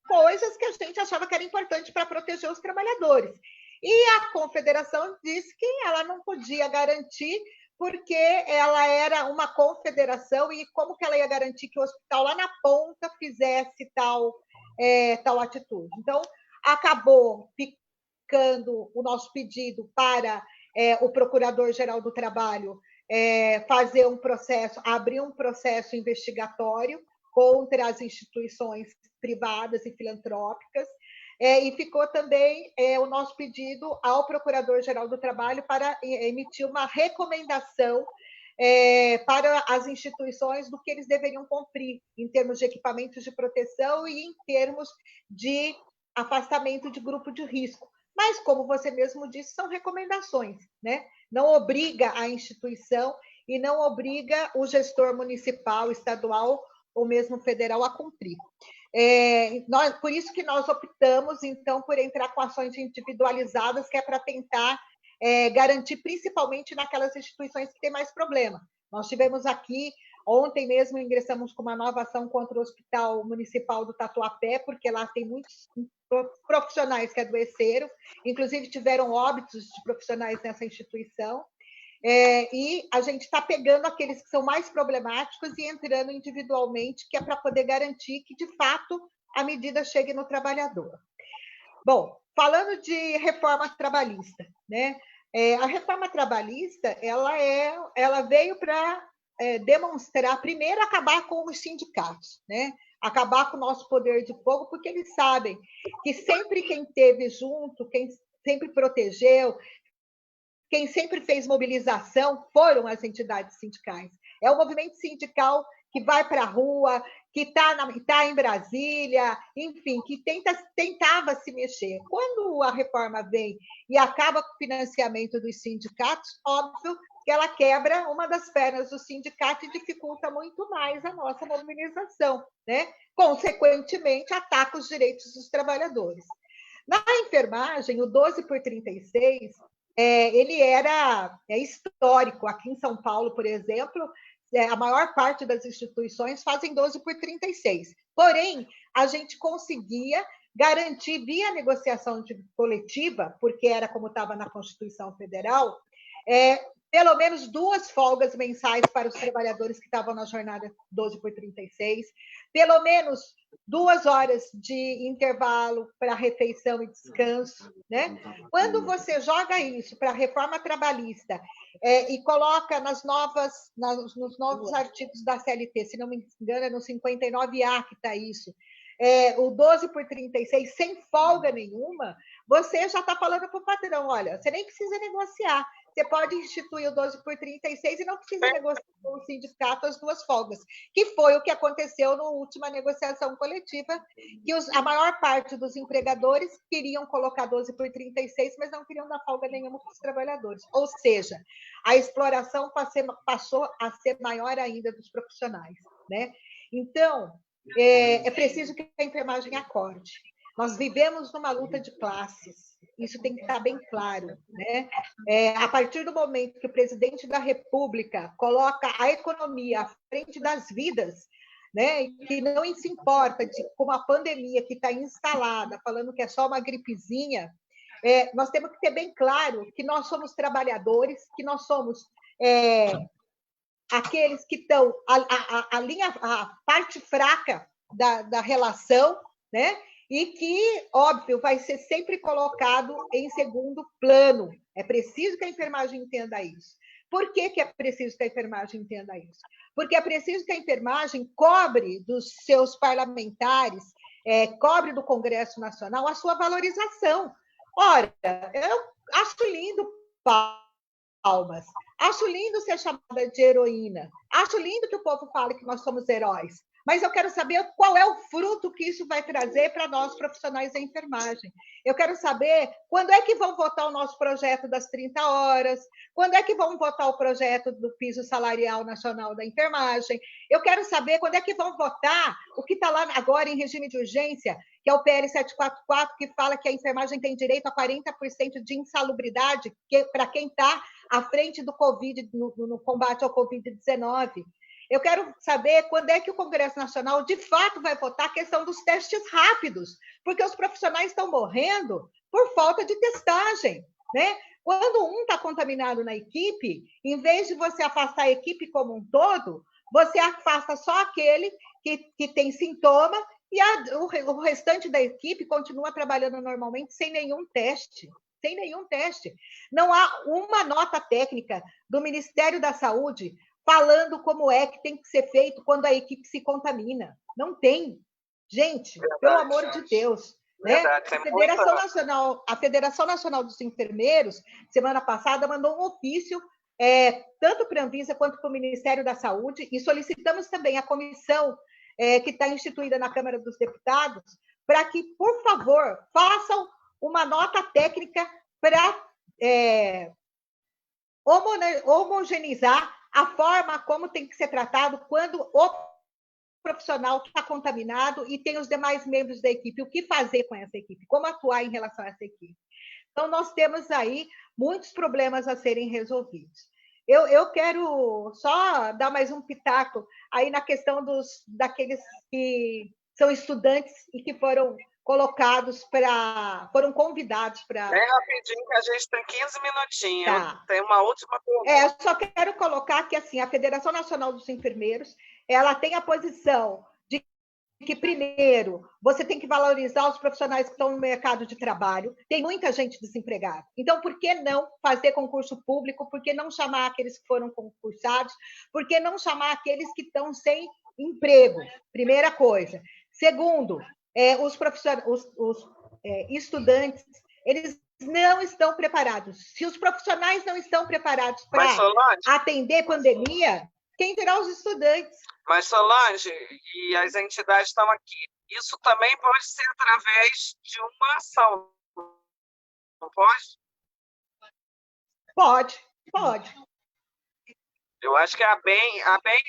coisas que a gente achava que era importante para proteger os trabalhadores. E a Confederação disse que ela não podia garantir, porque ela era uma confederação, e como que ela ia garantir que o hospital lá na ponta fizesse tal atitude? Então, acabou ficando o nosso pedido para o Procurador-Geral do Trabalho fazer um processo, abrir um processo investigatório contra as instituições privadas e filantrópicas, e ficou também o nosso pedido ao Procurador-Geral do Trabalho para emitir uma recomendação para as instituições do que eles deveriam cumprir em termos de equipamentos de proteção e em termos de afastamento de grupo de risco. Mas, como você mesmo disse, são recomendações, né? Não obriga a instituição e não obriga o gestor municipal, estadual ou mesmo federal a cumprir. Por isso que nós optamos, então, por entrar com ações individualizadas, que é para tentar garantir, principalmente naquelas instituições que têm mais problema. Nós tivemos aqui, ontem mesmo, ingressamos com uma nova ação contra o Hospital Municipal do Tatuapé, porque lá tem muitos profissionais que adoeceram, inclusive tiveram óbitos de profissionais nessa instituição, e a gente está pegando aqueles que são mais problemáticos e entrando individualmente, que é para poder garantir que, de fato, a medida chegue no trabalhador. Bom, falando de reforma trabalhista, né? A reforma trabalhista ela veio para demonstrar, primeiro, acabar com os sindicatos, né? Acabar com o nosso poder de fogo, porque eles sabem que sempre quem esteve junto, quem sempre protegeu, quem sempre fez mobilização foram as entidades sindicais. É o movimento sindical que vai para a rua, que está em Brasília, enfim, que tentava se mexer. Quando a reforma vem e acaba com o financiamento dos sindicatos, óbvio que ela quebra uma das pernas do sindicato e dificulta muito mais a nossa mobilização, né? Consequentemente, ataca os direitos dos trabalhadores. Na enfermagem, o 12 por 36, ele era histórico. Aqui em São Paulo, por exemplo, a maior parte das instituições fazem 12 por 36. Porém, a gente conseguia garantir, via negociação coletiva, porque era como estava na Constituição Federal, pelo menos 2 folgas mensais para os trabalhadores que estavam na jornada 12 por 36, pelo menos 2 horas de intervalo para refeição e descanso, né? Quando você joga isso para a reforma trabalhista e coloca nos novos artigos da CLT, se não me engano, é no 59A que está isso, o 12 por 36, sem folga nenhuma, você já está falando para o patrão, olha, você nem precisa negociar, você pode instituir o 12 por 36 e não precisa negociar com o sindicato as 2 folgas, que foi o que aconteceu na última negociação coletiva, que a maior parte dos empregadores queriam colocar 12 por 36, mas não queriam dar folga nenhuma para os trabalhadores. Ou seja, a exploração passou a ser maior ainda dos profissionais, né? Então, é preciso que a enfermagem acorde. Nós vivemos numa luta de classes, isso tem que estar bem claro, né? A partir do momento que o presidente da República coloca a economia à frente das vidas, né? E que não se importa com a pandemia que está instalada, falando que é só uma gripezinha, nós temos que ter bem claro que nós somos trabalhadores, que nós somos aqueles que estão a parte fraca da relação, né? E que, óbvio, vai ser sempre colocado em segundo plano. É preciso que a enfermagem entenda isso. Por que é preciso que a enfermagem entenda isso? Porque é preciso que a enfermagem cobre dos seus parlamentares, cobre do Congresso Nacional a sua valorização. Ora, eu acho lindo palmas, acho lindo ser chamada de heroína, acho lindo que o povo fale que nós somos heróis, mas eu quero saber qual é o fruto que isso vai trazer para nós, profissionais da enfermagem. Eu quero saber quando é que vão votar o nosso projeto das 30 horas, quando é que vão votar o projeto do piso salarial nacional da enfermagem. Eu quero saber quando é que vão votar o que está lá agora em regime de urgência, que é o PL 744, que fala que a enfermagem tem direito a 40% de insalubridade para quem está à frente do Covid, no combate ao Covid-19. Eu quero saber quando é que o Congresso Nacional, de fato, vai votar a questão dos testes rápidos, porque os profissionais estão morrendo por falta de testagem, né? Quando um está contaminado na equipe, em vez de você afastar a equipe como um todo, você afasta só aquele que tem sintoma e o restante da equipe continua trabalhando normalmente sem nenhum teste. Sem nenhum teste. Não há uma nota técnica do Ministério da Saúde falando como é que tem que ser feito quando a equipe se contamina. Não tem. Gente, verdade, pelo amor de Deus. Verdade, né? A Federação Nacional dos Enfermeiros, semana passada, mandou um ofício tanto para a Anvisa quanto para o Ministério da Saúde, e solicitamos também a comissão que está instituída na Câmara dos Deputados, para que, por favor, façam uma nota técnica para homogeneizar a forma como tem que ser tratado quando o profissional está contaminado e tem os demais membros da equipe. O que fazer com essa equipe? Como atuar em relação a essa equipe? Então, nós temos aí muitos problemas a serem resolvidos. Eu quero só dar mais um pitaco aí na questão daqueles que são estudantes e que foram foram convidados para... Bem rapidinho, que a gente tem 15 minutinhos. Tá. Tem uma última pergunta. Eu só quero colocar que assim, a Federação Nacional dos Enfermeiros, ela tem a posição de que, primeiro, você tem que valorizar os profissionais que estão no mercado de trabalho. Tem muita gente desempregada. Então, por que não fazer concurso público? Por que não chamar aqueles que foram concursados? Por que não chamar aqueles que estão sem emprego? Primeira coisa. Segundo, os estudantes, eles não estão preparados. Se os profissionais não estão preparados para atender pandemia, quem terá os estudantes? Mas, Solange, e as entidades estão aqui. Isso também pode ser através de uma ação, não pode? Pode. Eu acho que a BEM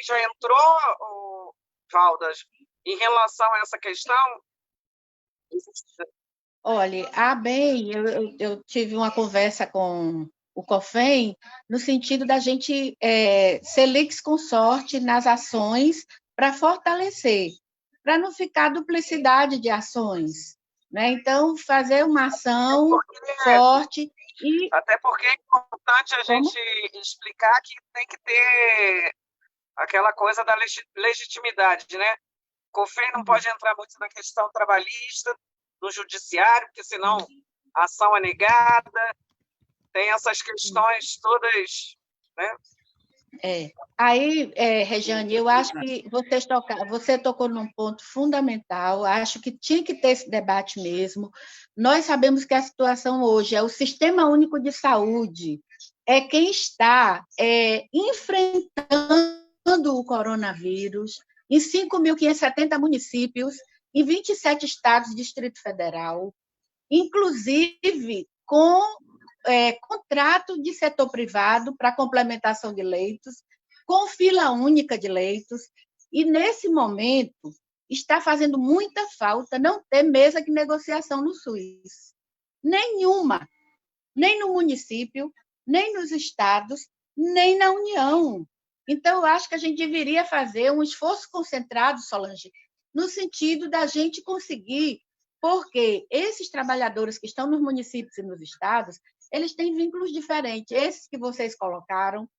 já entrou, Valdas, em relação a essa questão. Olha, a BEM, eu tive uma conversa com o COFEM, no sentido da gente ser litisconsorte nas ações para fortalecer, para não ficar duplicidade de ações, né? Então, fazer uma ação forte e... Até porque é importante a gente explicar que tem que ter aquela coisa da legitimidade, né? O COFEM não pode entrar muito na questão trabalhista, no judiciário, porque senão a ação é negada, tem essas questões todas, né? Aí, Regiane, eu acho que você tocou num ponto fundamental, acho que tinha que ter esse debate mesmo. Nós sabemos que a situação hoje é o Sistema Único de Saúde, é quem está enfrentando o coronavírus em 5.570 municípios, em 27 estados e Distrito Federal, inclusive com contrato de setor privado para complementação de leitos, com fila única de leitos, e, nesse momento, está fazendo muita falta não ter mesa de negociação no SUS. Nenhuma, nem no município, nem nos estados, nem na União. Então, eu acho que a gente deveria fazer um esforço concentrado, Solange, no sentido da gente conseguir, porque esses trabalhadores que estão nos municípios e nos estados, eles têm vínculos diferentes. Esses que vocês colocaram,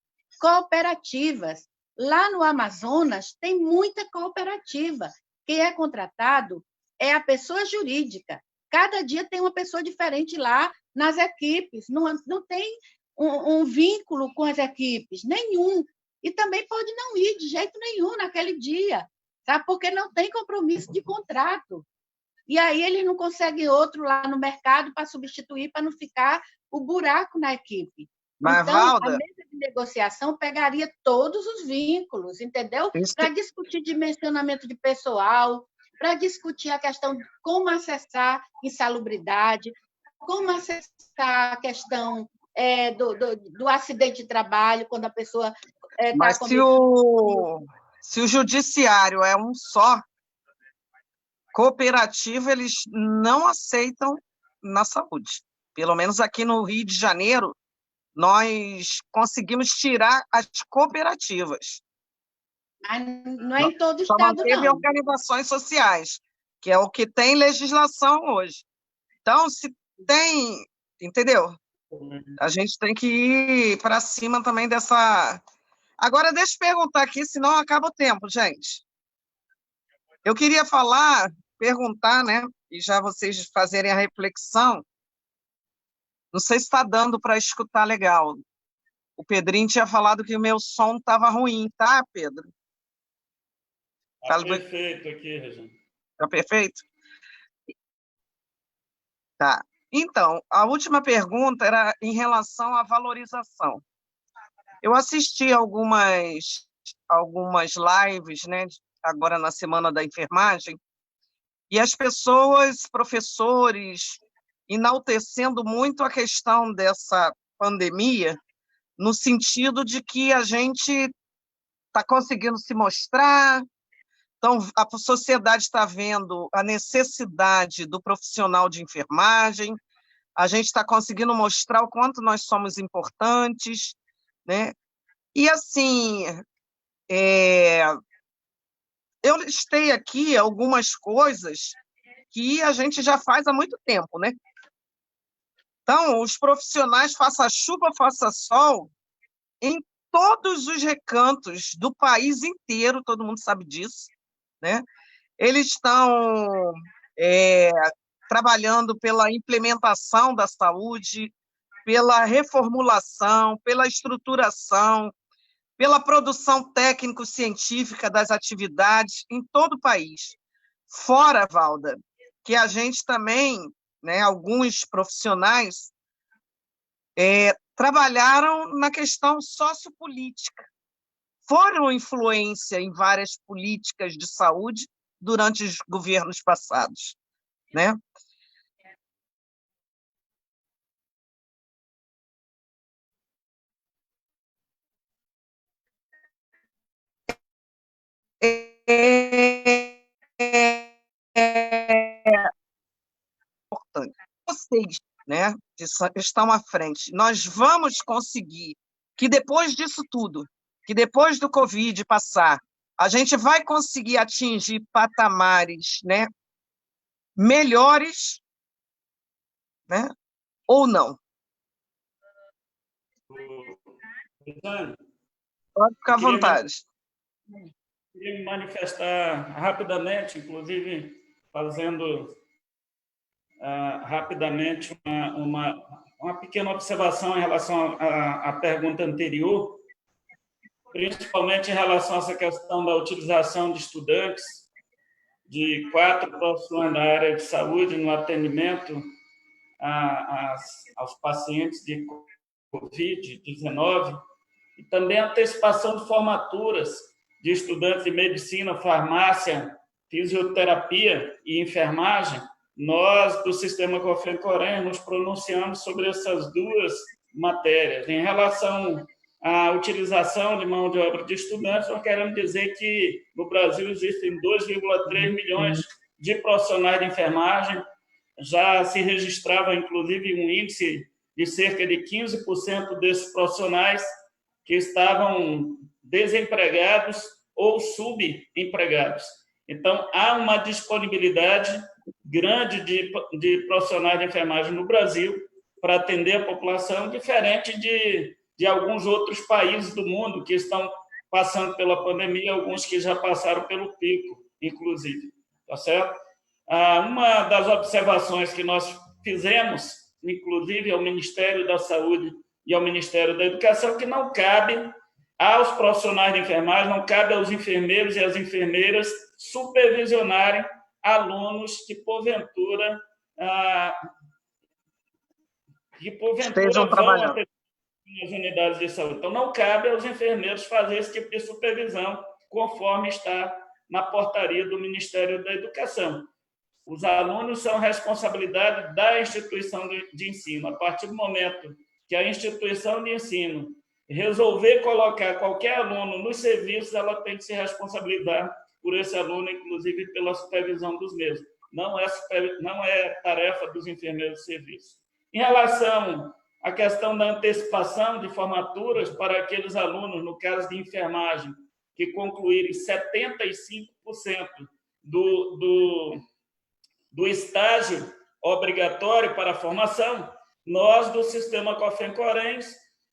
cooperativas. Lá no Amazonas, tem muita cooperativa. Quem é contratado é a pessoa jurídica. Cada dia tem uma pessoa diferente lá nas equipes. Não tem um vínculo com as equipes, nenhum. E também pode não ir de jeito nenhum naquele dia, sabe? Porque não tem compromisso de contrato. E aí eles não conseguem outro lá no mercado para substituir, para não ficar o buraco na equipe. Mas, então, Valda, a mesa de negociação pegaria todos os vínculos, entendeu? Para discutir dimensionamento de pessoal, para discutir a questão de como acessar insalubridade, como acessar a questão do acidente de trabalho, quando a pessoa mas se o judiciário é um só, cooperativo eles não aceitam na saúde. Pelo menos aqui no Rio de Janeiro, nós conseguimos tirar as cooperativas. Mas não é em todo estado, não. Só manteve organizações sociais, que é o que tem legislação hoje. Então, se tem, entendeu? A gente tem que ir para cima também dessa... Agora, deixa eu perguntar aqui, senão acaba o tempo, gente. Eu queria perguntar, né, e já vocês fazerem a reflexão. Não sei se está dando para escutar legal. O Pedrinho tinha falado que o meu som estava ruim, tá, Pedro? Está perfeito aqui, Regina. Está perfeito? Tá. Então, a última pergunta era em relação à valorização. Eu assisti algumas lives, né, agora na Semana da Enfermagem, e as pessoas, professores, enaltecendo muito a questão dessa pandemia, no sentido de que a gente está conseguindo se mostrar, Então, a sociedade está vendo a necessidade do profissional de enfermagem, a gente está conseguindo mostrar o quanto nós somos importantes, né? E, assim, eu listei aqui algumas coisas que a gente já faz há muito tempo, né? Então, os profissionais, faça chuva, faça sol, em todos os recantos do país inteiro, todo mundo sabe disso, né? Eles estão trabalhando pela implementação da saúde, pela reformulação, pela estruturação, pela produção técnico-científica das atividades em todo o país. Fora, Valda, que a gente também, né, alguns profissionais, trabalharam na questão sociopolítica, foram influência em várias políticas de saúde durante os governos passados, né? Importante. Vocês, né, que estão à frente, nós vamos conseguir que depois disso tudo, que depois do Covid passar, a gente vai conseguir atingir patamares, né, melhores, né, ou não? Rejane, Pode ficar à vontade. Queria me manifestar rapidamente, inclusive fazendo rapidamente uma pequena observação em relação à pergunta anterior, principalmente em relação a essa questão da utilização de estudantes, de 4 profissionais da área de saúde no atendimento aos pacientes de Covid-19, e também a antecipação de formaturas de estudantes de medicina, farmácia, fisioterapia e enfermagem. Nós, do Sistema COFEN-COREN, nos pronunciamos sobre essas 2 matérias. Em relação à utilização de mão de obra de estudantes, nós queremos dizer que no Brasil existem 2,3 milhões de profissionais de enfermagem, já se registrava, inclusive, um índice de cerca de 15% desses profissionais que estavam desempregados ou subempregados. Então, há uma disponibilidade grande de profissionais de enfermagem no Brasil para atender a população, diferente de alguns outros países do mundo que estão passando pela pandemia, alguns que já passaram pelo pico, inclusive. Tá certo? Uma das observações que nós fizemos, inclusive ao Ministério da Saúde e ao Ministério da Educação, que não cabe aos profissionais de enfermagem, não cabe aos enfermeiros e às enfermeiras supervisionarem alunos que, porventura Estejam vão trabalhando atender nas unidades de saúde. Então, não cabe aos enfermeiros fazer esse tipo de supervisão, conforme está na portaria do Ministério da Educação. Os alunos são responsabilidade da instituição de ensino. A partir do momento que a instituição de ensino resolver colocar qualquer aluno nos serviços, ela tem que se responsabilizar por esse aluno, inclusive pela supervisão dos mesmos. Não é tarefa dos enfermeiros de serviço. Em relação à questão da antecipação de formaturas para aqueles alunos, no caso de enfermagem, que concluírem 75% do estágio obrigatório para a formação, nós, do Sistema COFEN-COREN,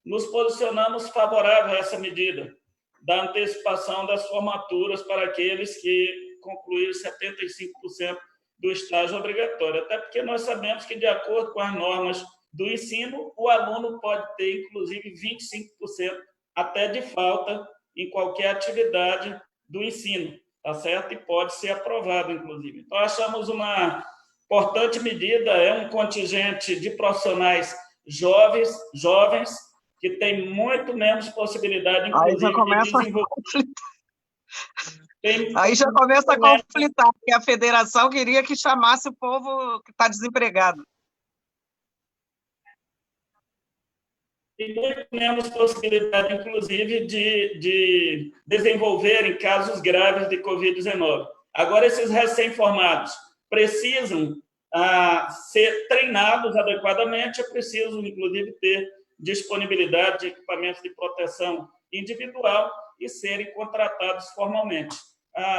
nos posicionamos favorável a essa medida da antecipação das formaturas para aqueles que concluíram 75% do estágio obrigatório. Até porque nós sabemos que, de acordo com as normas do ensino, o aluno pode ter, inclusive, 25% até de falta em qualquer atividade do ensino, tá certo? E pode ser aprovado, inclusive. Então, achamos uma importante medida, é um contingente de profissionais jovens que tem muito menos possibilidade, inclusive, de desenvolver. Aí já começa a conflitar, porque a federação queria que chamasse o povo que está desempregado. e muito menos possibilidade, inclusive, de desenvolverem casos graves de Covid-19. Agora, esses recém-formados precisam ser treinados adequadamente, é preciso, inclusive, ter disponibilidade de equipamentos de proteção individual e serem contratados formalmente.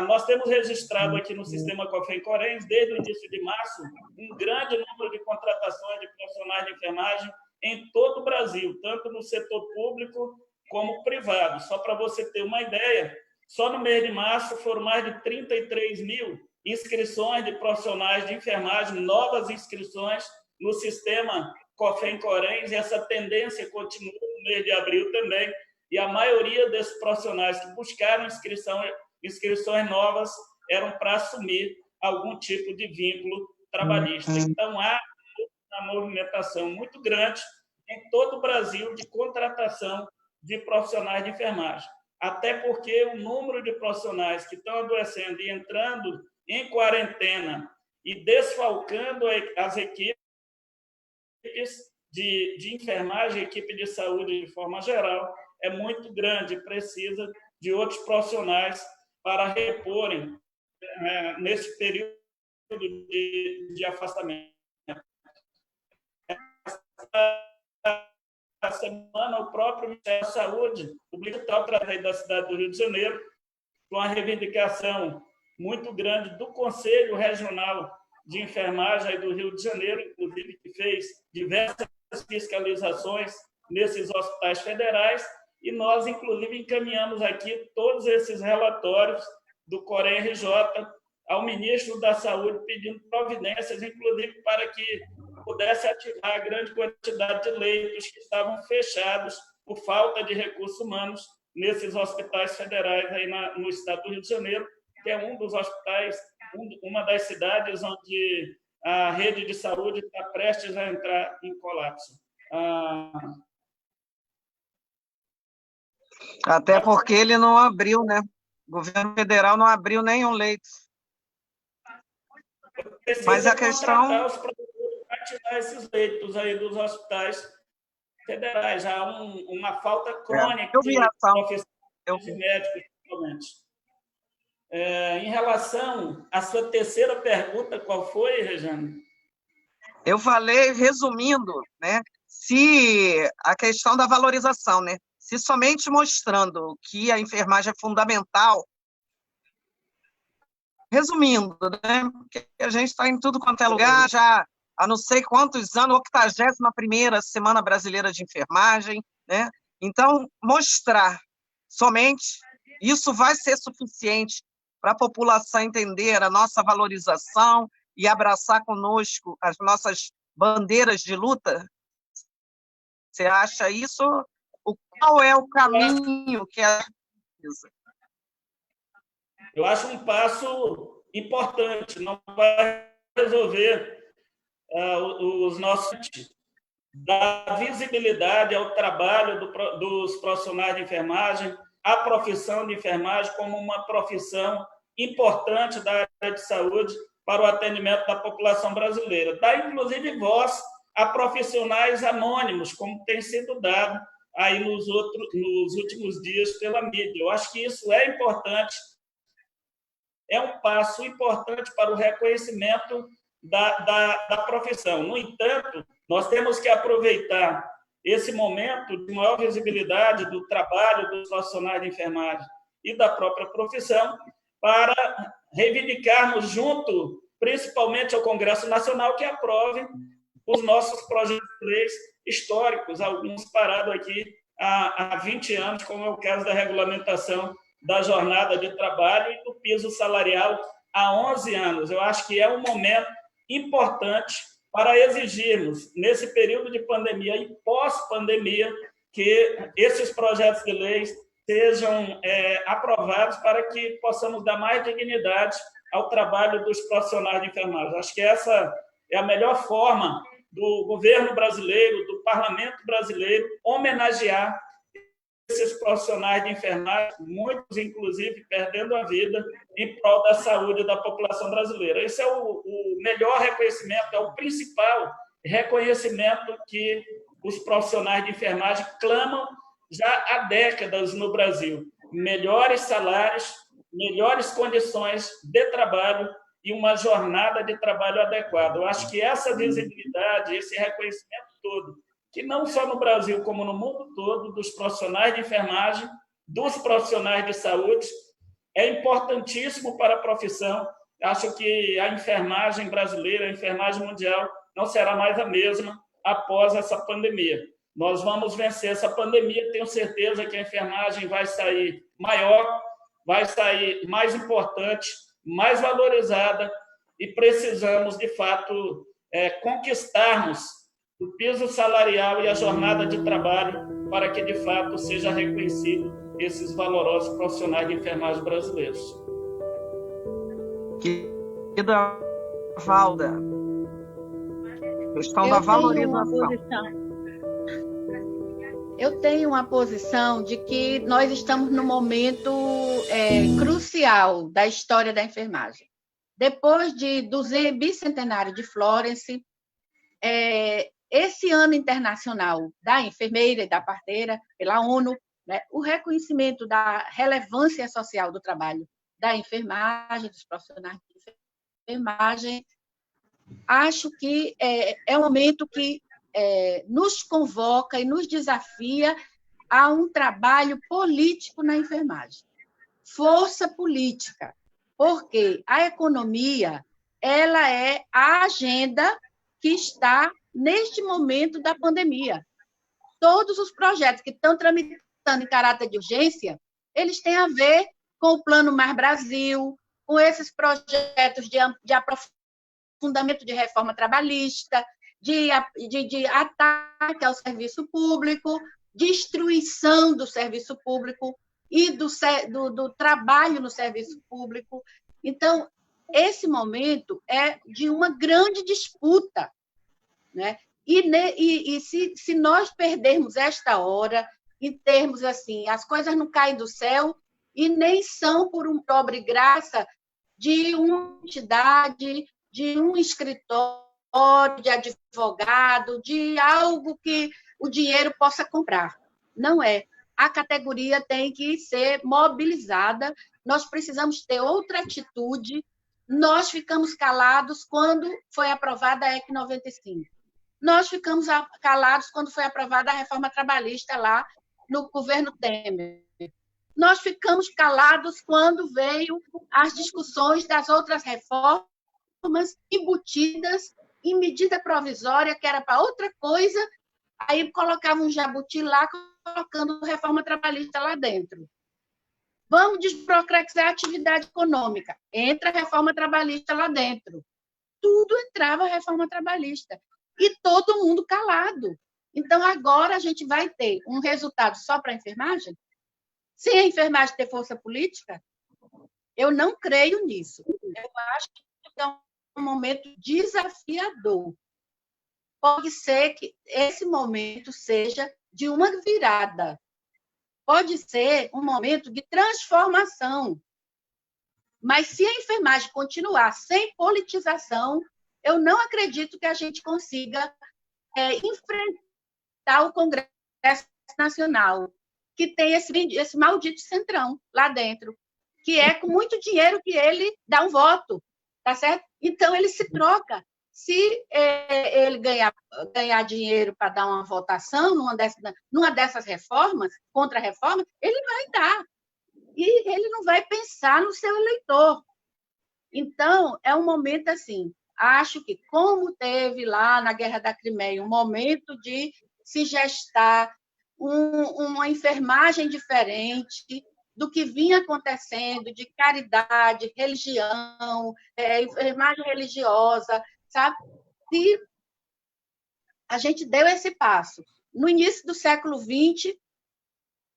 Nós temos registrado aqui no sistema COFEM-CORENS, desde o início de março, um grande número de contratações de profissionais de enfermagem em todo o Brasil, tanto no setor público como privado. Só para você ter uma ideia, só no mês de março foram mais de 33 mil inscrições de profissionais de enfermagem, novas inscrições no sistema COFEM-CORENS, e essa tendência continua no mês de abril também, e a maioria desses profissionais que buscaram inscrições novas eram para assumir algum tipo de vínculo trabalhista. Então, há uma movimentação muito grande em todo o Brasil de contratação de profissionais de enfermagem, até porque o número de profissionais que estão adoecendo e entrando em quarentena e desfalcando as equipes de enfermagem, equipe de saúde de forma geral, é muito grande, precisa de outros profissionais para reporem nesse período de afastamento. Essa semana, o próprio Ministério da Saúde publicou, através da cidade do Rio de Janeiro, com a reivindicação muito grande do Conselho Regional de Enfermagem do Rio de Janeiro, inclusive, que fez diversas fiscalizações nesses hospitais federais, e nós, inclusive, encaminhamos aqui todos esses relatórios do COREN-RJ ao ministro da Saúde, pedindo providências, inclusive, para que pudesse ativar a grande quantidade de leitos que estavam fechados por falta de recursos humanos nesses hospitais federais aí no estado do Rio de Janeiro, que é um dos hospitais, uma das cidades onde a rede de saúde está prestes a entrar em colapso. Até porque ele não abriu, né? O governo federal não abriu nenhum leito. Mas a questão... os produtores para tirar esses leitos aí dos hospitais federais. Já há uma falta crônica de profissionais de médicos, principalmente. Em relação à sua terceira pergunta, qual foi, Rejane? Eu falei, resumindo, né, se a questão da valorização, né, se somente mostrando que a enfermagem é fundamental, resumindo, né, porque a gente está em tudo quanto é lugar, já há não sei quantos anos, 81ª Semana Brasileira de Enfermagem, né, então mostrar somente, isso vai ser suficiente para a população entender a nossa valorização e abraçar conosco as nossas bandeiras de luta? Você acha isso? Qual é o caminho que é? Eu acho um passo importante, não vai resolver os nossos... dar visibilidade ao trabalho dos profissionais de enfermagem, a profissão de enfermagem como uma profissão importante da área de saúde para o atendimento da população brasileira. Dá, inclusive, voz a profissionais anônimos, como tem sido dado aí nos últimos dias pela mídia. Eu acho que isso é importante, é um passo importante para o reconhecimento da profissão. No entanto, nós temos que aproveitar esse momento de maior visibilidade do trabalho dos profissionais de enfermagem e da própria profissão para reivindicarmos junto, principalmente ao Congresso Nacional, que aprove os nossos projetos de leis históricos, alguns parados aqui há 20 anos, como é o caso da regulamentação da jornada de trabalho e do piso salarial há 11 anos. Eu acho que é um momento importante para exigirmos, nesse período de pandemia e pós-pandemia, que esses projetos de leis sejam aprovados para que possamos dar mais dignidade ao trabalho dos profissionais de enfermagem. Acho que essa é a melhor forma do governo brasileiro, do parlamento brasileiro, homenagear esses profissionais de enfermagem, muitos, inclusive, perdendo a vida em prol da saúde da população brasileira. Esse é o melhor reconhecimento, é o principal reconhecimento que os profissionais de enfermagem clamam já há décadas no Brasil. Melhores salários, melhores condições de trabalho e uma jornada de trabalho adequada. Eu acho que essa visibilidade, esse reconhecimento todo, que não só no Brasil, como no mundo todo, dos profissionais de enfermagem, dos profissionais de saúde, é importantíssimo para a profissão. Acho que a enfermagem brasileira, a enfermagem mundial, não será mais a mesma após essa pandemia. Nós vamos vencer essa pandemia, tenho certeza que a enfermagem vai sair maior, vai sair mais importante, mais valorizada, e precisamos, de fato, conquistarmos o piso salarial e a jornada de trabalho para que, de fato, seja reconhecido esses valorosos profissionais de enfermagem brasileiros. Querida Valda, questão da valorização. Eu tenho uma posição de que nós estamos num momento crucial da história da enfermagem. Depois do bicentenário de Florence, esse ano internacional da enfermeira e da parteira pela ONU, né, o reconhecimento da relevância social do trabalho da enfermagem, dos profissionais de enfermagem, acho que é um momento que nos convoca e nos desafia a um trabalho político na enfermagem. Força política, porque a economia ela é a agenda que está neste momento da pandemia. Todos os projetos que estão tramitando em caráter de urgência, eles têm a ver com o Plano Mais Brasil, com esses projetos de aprofundamento de reforma trabalhista, de ataque ao serviço público, destruição do serviço público e do trabalho no serviço público. Então, esse momento é de uma grande disputa, né? E se nós perdermos esta hora, em termos assim, as coisas não caem do céu e nem são por uma obra e graça de uma entidade, de um escritório, de advogado, de algo que o dinheiro possa comprar. Não é. A categoria tem que ser mobilizada, nós precisamos ter outra atitude. Nós ficamos calados quando foi aprovada a EC 95. Nós ficamos calados quando foi aprovada a reforma trabalhista lá no governo Temer. Nós ficamos calados quando veio as discussões das outras reformas embutidas em medida provisória, que era para outra coisa, aí colocavam um jabuti lá, colocando reforma trabalhista lá dentro. Vamos desburocratizar a atividade econômica, entra a reforma trabalhista lá dentro. Tudo entrava a reforma trabalhista. E todo mundo calado. Então, agora a gente vai ter um resultado só para a enfermagem? Sem a enfermagem ter força política? Eu não creio nisso. Eu acho que é um momento desafiador. Pode ser que esse momento seja de uma virada. Pode ser um momento de transformação. Mas se a enfermagem continuar sem politização, eu não acredito que a gente consiga enfrentar o Congresso Nacional, que tem esse maldito centrão lá dentro, que é com muito dinheiro que ele dá um voto, tá certo? Então, ele se troca. Se ele ganhar dinheiro para dar uma votação numa dessas reformas, contra-reformas, ele vai dar. E ele não vai pensar no seu eleitor. Então, é um momento assim. Acho que, como teve lá na Guerra da Crimeia um momento de se gestar uma enfermagem diferente do que vinha acontecendo, de caridade, religião, enfermagem religiosa, sabe? E a gente deu esse passo. No início do século XX,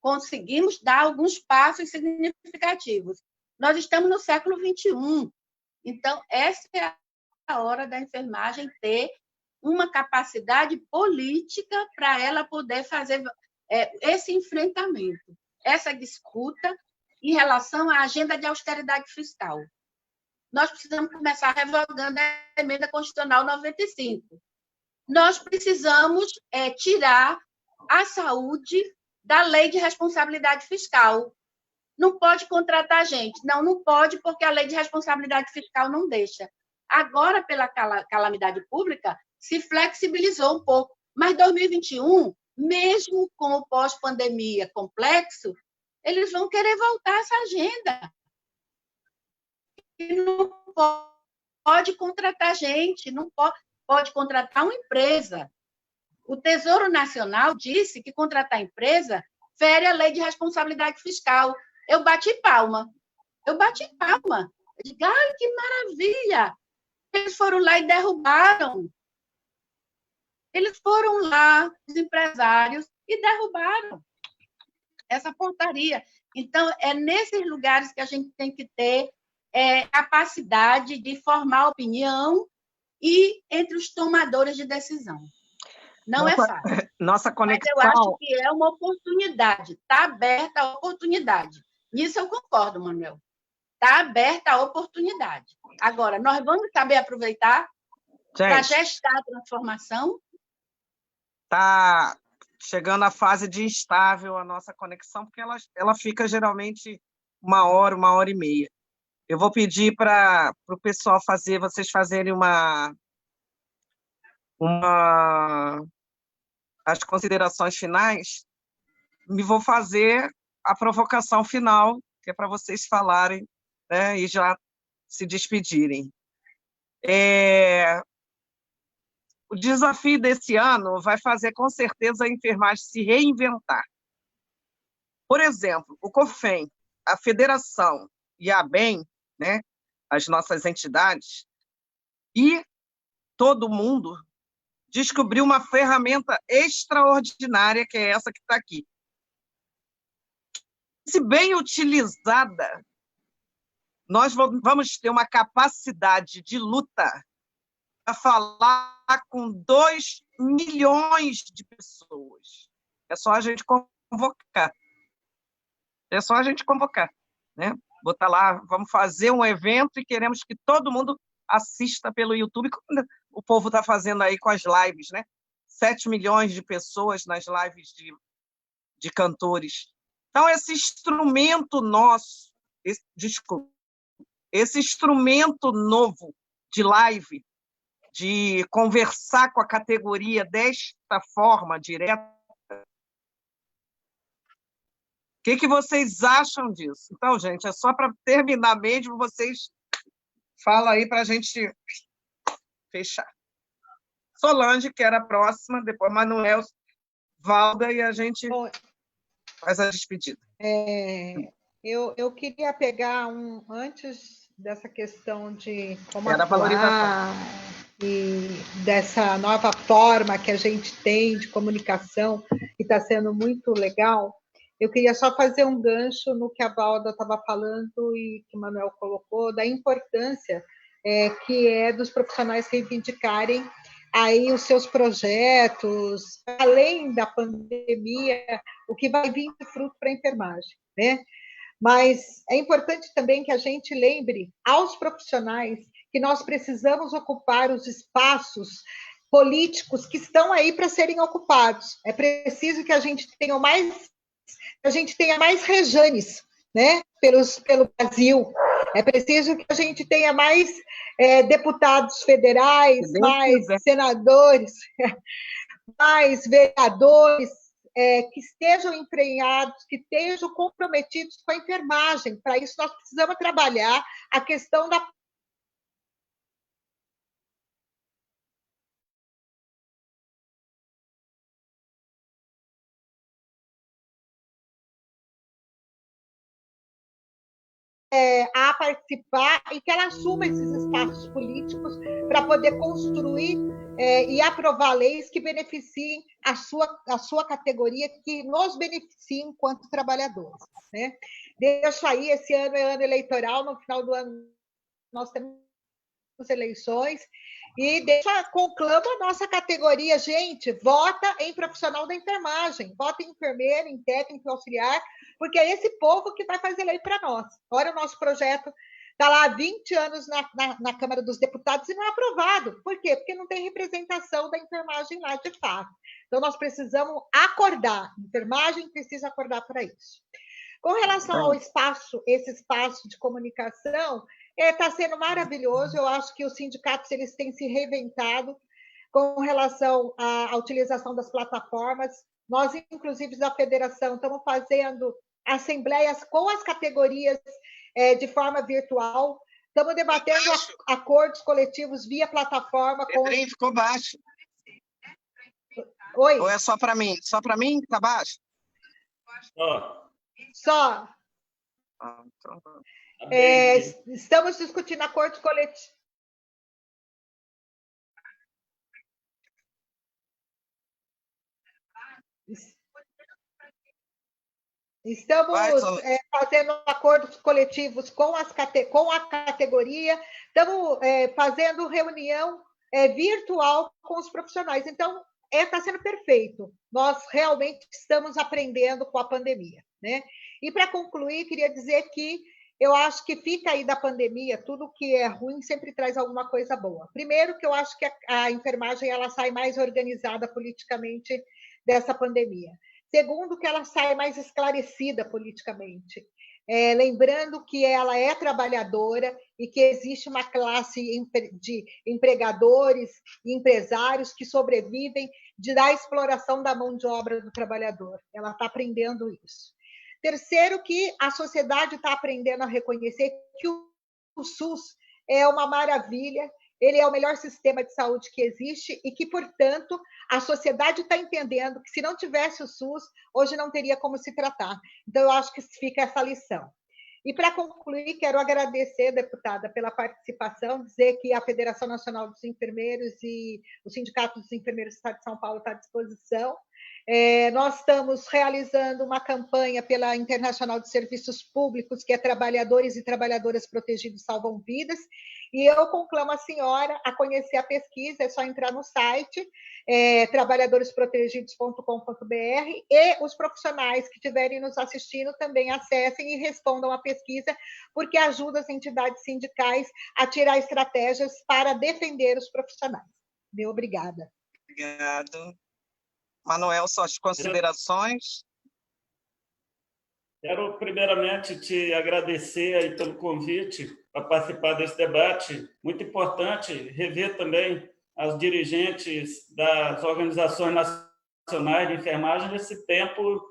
conseguimos dar alguns passos significativos. Nós estamos no século XXI. Então, essa é a hora da enfermagem ter uma capacidade política para ela poder fazer esse enfrentamento, essa disputa em relação à agenda de austeridade fiscal. Nós precisamos começar revogando a emenda constitucional 95. nós precisamos tirar a saúde da lei de responsabilidade fiscal. Não pode contratar gente. Não pode, porque a lei de responsabilidade fiscal não deixa. Agora, pela calamidade pública, se flexibilizou um pouco. Mas 2021, mesmo com o pós-pandemia complexo, eles vão querer voltar essa agenda. E não pode contratar gente, não pode contratar uma empresa. O Tesouro Nacional disse que contratar empresa fere a lei de responsabilidade fiscal. Eu bati palma. Eu digo, ai, que maravilha! Eles foram lá e derrubaram. Eles foram lá, os empresários, e derrubaram essa portaria. Então, é nesses lugares que a gente tem que ter capacidade de formar opinião e entre os tomadores de decisão. Não é fácil. Nossa conexão... Mas eu acho que é uma oportunidade. Está aberta a oportunidade. Nisso eu concordo, Manuel. Está aberta a oportunidade. Agora, nós vamos saber aproveitar para gestar a transformação. Está chegando a fase de instável a nossa conexão, porque ela fica geralmente 1 hora e meia. Eu vou pedir para o pessoal vocês fazerem as considerações finais, e vou fazer a provocação final, que é para vocês falarem, né, e já se despedirem. O desafio desse ano vai fazer, com certeza, a enfermagem se reinventar. Por exemplo, o COFEM, a Federação e a ABEM, né, as nossas entidades, e todo mundo descobriu uma ferramenta extraordinária, que é essa que está aqui. Se bem utilizada, nós vamos ter uma capacidade de luta para falar com 2 milhões de pessoas. É só a gente convocar. Né? Botar lá, vamos fazer um evento e queremos que todo mundo assista pelo YouTube, como o povo está fazendo aí com as lives, né? 7 milhões de pessoas nas lives de cantores. Então, esse instrumento nosso, esse instrumento novo de live, de conversar com a categoria desta forma direta, o que vocês acham disso? Então, gente, é só para terminar mesmo, vocês falam aí para a gente fechar. Solange, que era a próxima, depois Manuel, Valda, e a gente faz a despedida. Eu queria pegar antes dessa questão de como atuar e dessa nova forma que a gente tem de comunicação, que está sendo muito legal. Eu queria só fazer um gancho no que a Valda estava falando e que o Manuel colocou, da importância que é dos profissionais reivindicarem aí os seus projetos, além da pandemia, o que vai vir de fruto para a enfermagem, né? Mas é importante também que a gente lembre aos profissionais que nós precisamos ocupar os espaços políticos que estão aí para serem ocupados. É preciso que a gente tenha mais Rejanes, né, pelo Brasil. É preciso que a gente tenha mais deputados federais, mais senadores, mais vereadores, que estejam empenhados, que estejam comprometidos com a enfermagem. Para isso, nós precisamos trabalhar a questão da a participar e que ela assuma esses espaços políticos para poder construir e aprovar leis que beneficiem a sua categoria, que nos beneficiem enquanto trabalhadores, né? Deixo aí, esse ano é ano eleitoral, no final do ano nós temos eleições, e conclamo a nossa categoria, gente, vota em profissional da enfermagem, vota em enfermeiro, em técnico, auxiliar, porque é esse povo que vai fazer lei para nós. Olha o nosso projeto está lá há 20 anos na Câmara dos Deputados e não é aprovado. Por quê? Porque não tem representação da enfermagem lá, de fato. Então, nós precisamos acordar. A enfermagem precisa acordar para isso. Com relação ao espaço, esse espaço de comunicação, está sendo maravilhoso. Eu acho que os sindicatos eles têm se reinventado com relação à utilização das plataformas. Nós, inclusive, da federação, estamos fazendo assembleias com as categorias de forma virtual. Estamos debatendo acordos coletivos via plataforma. Pedrinho, ficou baixo. Oi? Ou é só para mim? Só para mim? Está baixo? Só. Estamos discutindo acordos coletivos. Estamos fazendo acordos coletivos com a categoria, estamos fazendo reunião virtual com os profissionais. Então, está sendo perfeito. Nós realmente estamos aprendendo com a pandemia, né? E, para concluir, queria dizer que eu acho que fica aí da pandemia, tudo que é ruim sempre traz alguma coisa boa. Primeiro, que eu acho que a enfermagem ela sai mais organizada politicamente dessa pandemia. Segundo, que ela sai mais esclarecida politicamente. Lembrando que ela é trabalhadora e que existe uma classe de empregadores e empresários que sobrevivem da exploração da mão de obra do trabalhador. Ela está aprendendo isso. Terceiro, que a sociedade está aprendendo a reconhecer que o SUS é uma maravilha, ele é o melhor sistema de saúde que existe e que, portanto, a sociedade está entendendo que, se não tivesse o SUS, hoje não teria como se tratar. Então, eu acho que fica essa lição. E, para concluir, quero agradecer, deputada, pela participação, dizer que a Federação Nacional dos Enfermeiros e o Sindicato dos Enfermeiros do Estado de São Paulo está à disposição. Nós estamos realizando uma campanha pela Internacional de Serviços Públicos, que é Trabalhadores e Trabalhadoras Protegidos Salvam Vidas, e eu conclamo a senhora a conhecer a pesquisa, é só entrar no site, trabalhadoresprotegidos.com.br, e os profissionais que estiverem nos assistindo também acessem e respondam à pesquisa, porque ajuda as entidades sindicais a tirar estratégias para defender os profissionais. Meu obrigada. Obrigado. Manuel, suas considerações? Quero, primeiramente, te agradecer aí pelo convite para participar desse debate. Muito importante rever também as dirigentes das organizações nacionais de enfermagem nesse tempo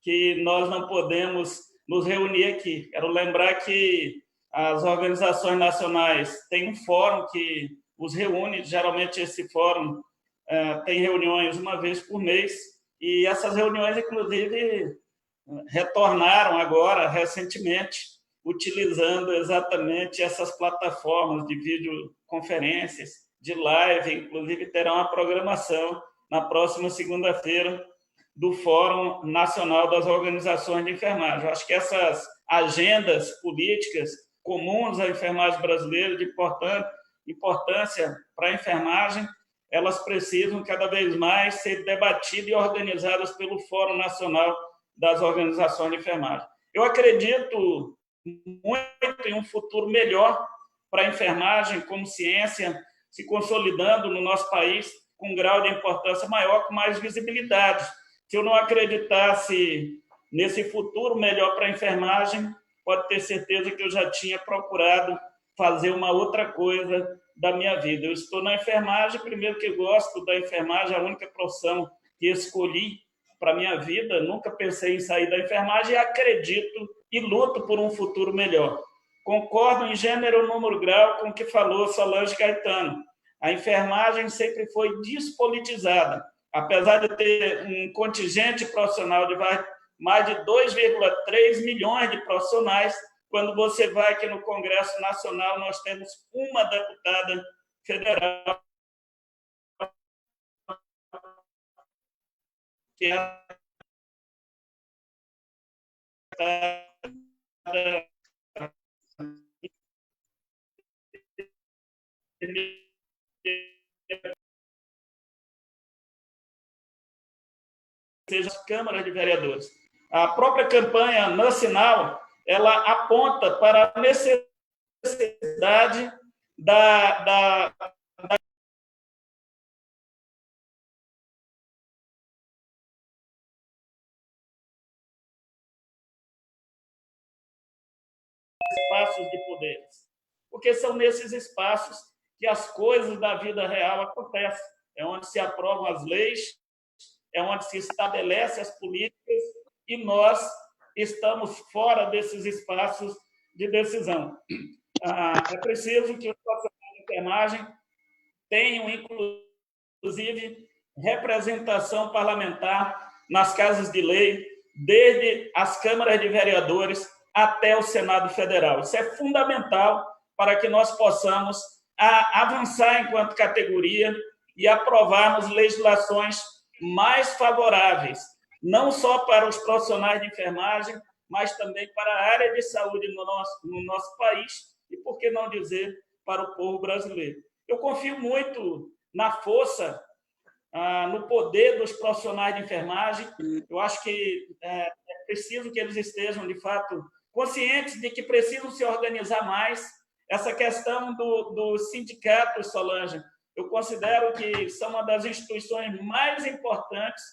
que nós não podemos nos reunir aqui. Quero lembrar que as organizações nacionais têm um fórum que os reúne, geralmente esse fórum tem reuniões uma vez por mês, e essas reuniões, inclusive, retornaram agora, recentemente, utilizando exatamente essas plataformas de videoconferências, de live, inclusive terão a programação na próxima segunda-feira do Fórum Nacional das Organizações de Enfermagem. Eu acho que essas agendas políticas comuns à enfermagem brasileira, de importância para a enfermagem, elas precisam cada vez mais ser debatidas e organizadas pelo Fórum Nacional das Organizações de Enfermagem. Eu acredito muito em um futuro melhor para a enfermagem como ciência, se consolidando no nosso país com um grau de importância maior, com mais visibilidade. Se eu não acreditasse nesse futuro melhor para a enfermagem, pode ter certeza que eu já tinha procurado fazer uma outra coisa da minha vida. Eu estou na enfermagem, primeiro que gosto da enfermagem, a única profissão que escolhi para a minha vida, nunca pensei em sair da enfermagem e acredito e luto por um futuro melhor. Concordo em gênero, número, grau com o que falou Solange Caetano. A enfermagem sempre foi despolitizada, apesar de ter um contingente profissional de mais de 2,3 milhões de profissionais. Quando você vai aqui no Congresso Nacional, nós temos uma deputada federal que é seja as câmaras de vereadores. A própria campanha nacional ela aponta para a necessidade necessidade da espaços de poderes, porque são nesses espaços que as coisas da vida real acontecem, é onde se aprovam as leis, é onde se estabelecem as políticas, e nós estamos fora desses espaços de decisão. É preciso que os profissionais de enfermagem tenham, inclusive, representação parlamentar nas casas de lei, desde as câmaras de vereadores até o Senado Federal. Isso é fundamental para que nós possamos avançar enquanto categoria e aprovarmos legislações mais favoráveis, não só para os profissionais de enfermagem, mas também para a área de saúde no nosso país e, por que não dizer, para o povo brasileiro. Eu confio muito na força, no poder dos profissionais de enfermagem. Eu acho que é preciso que eles estejam, de fato, conscientes de que precisam se organizar mais. Essa questão dos sindicatos, Solange, eu considero que são uma das instituições mais importantes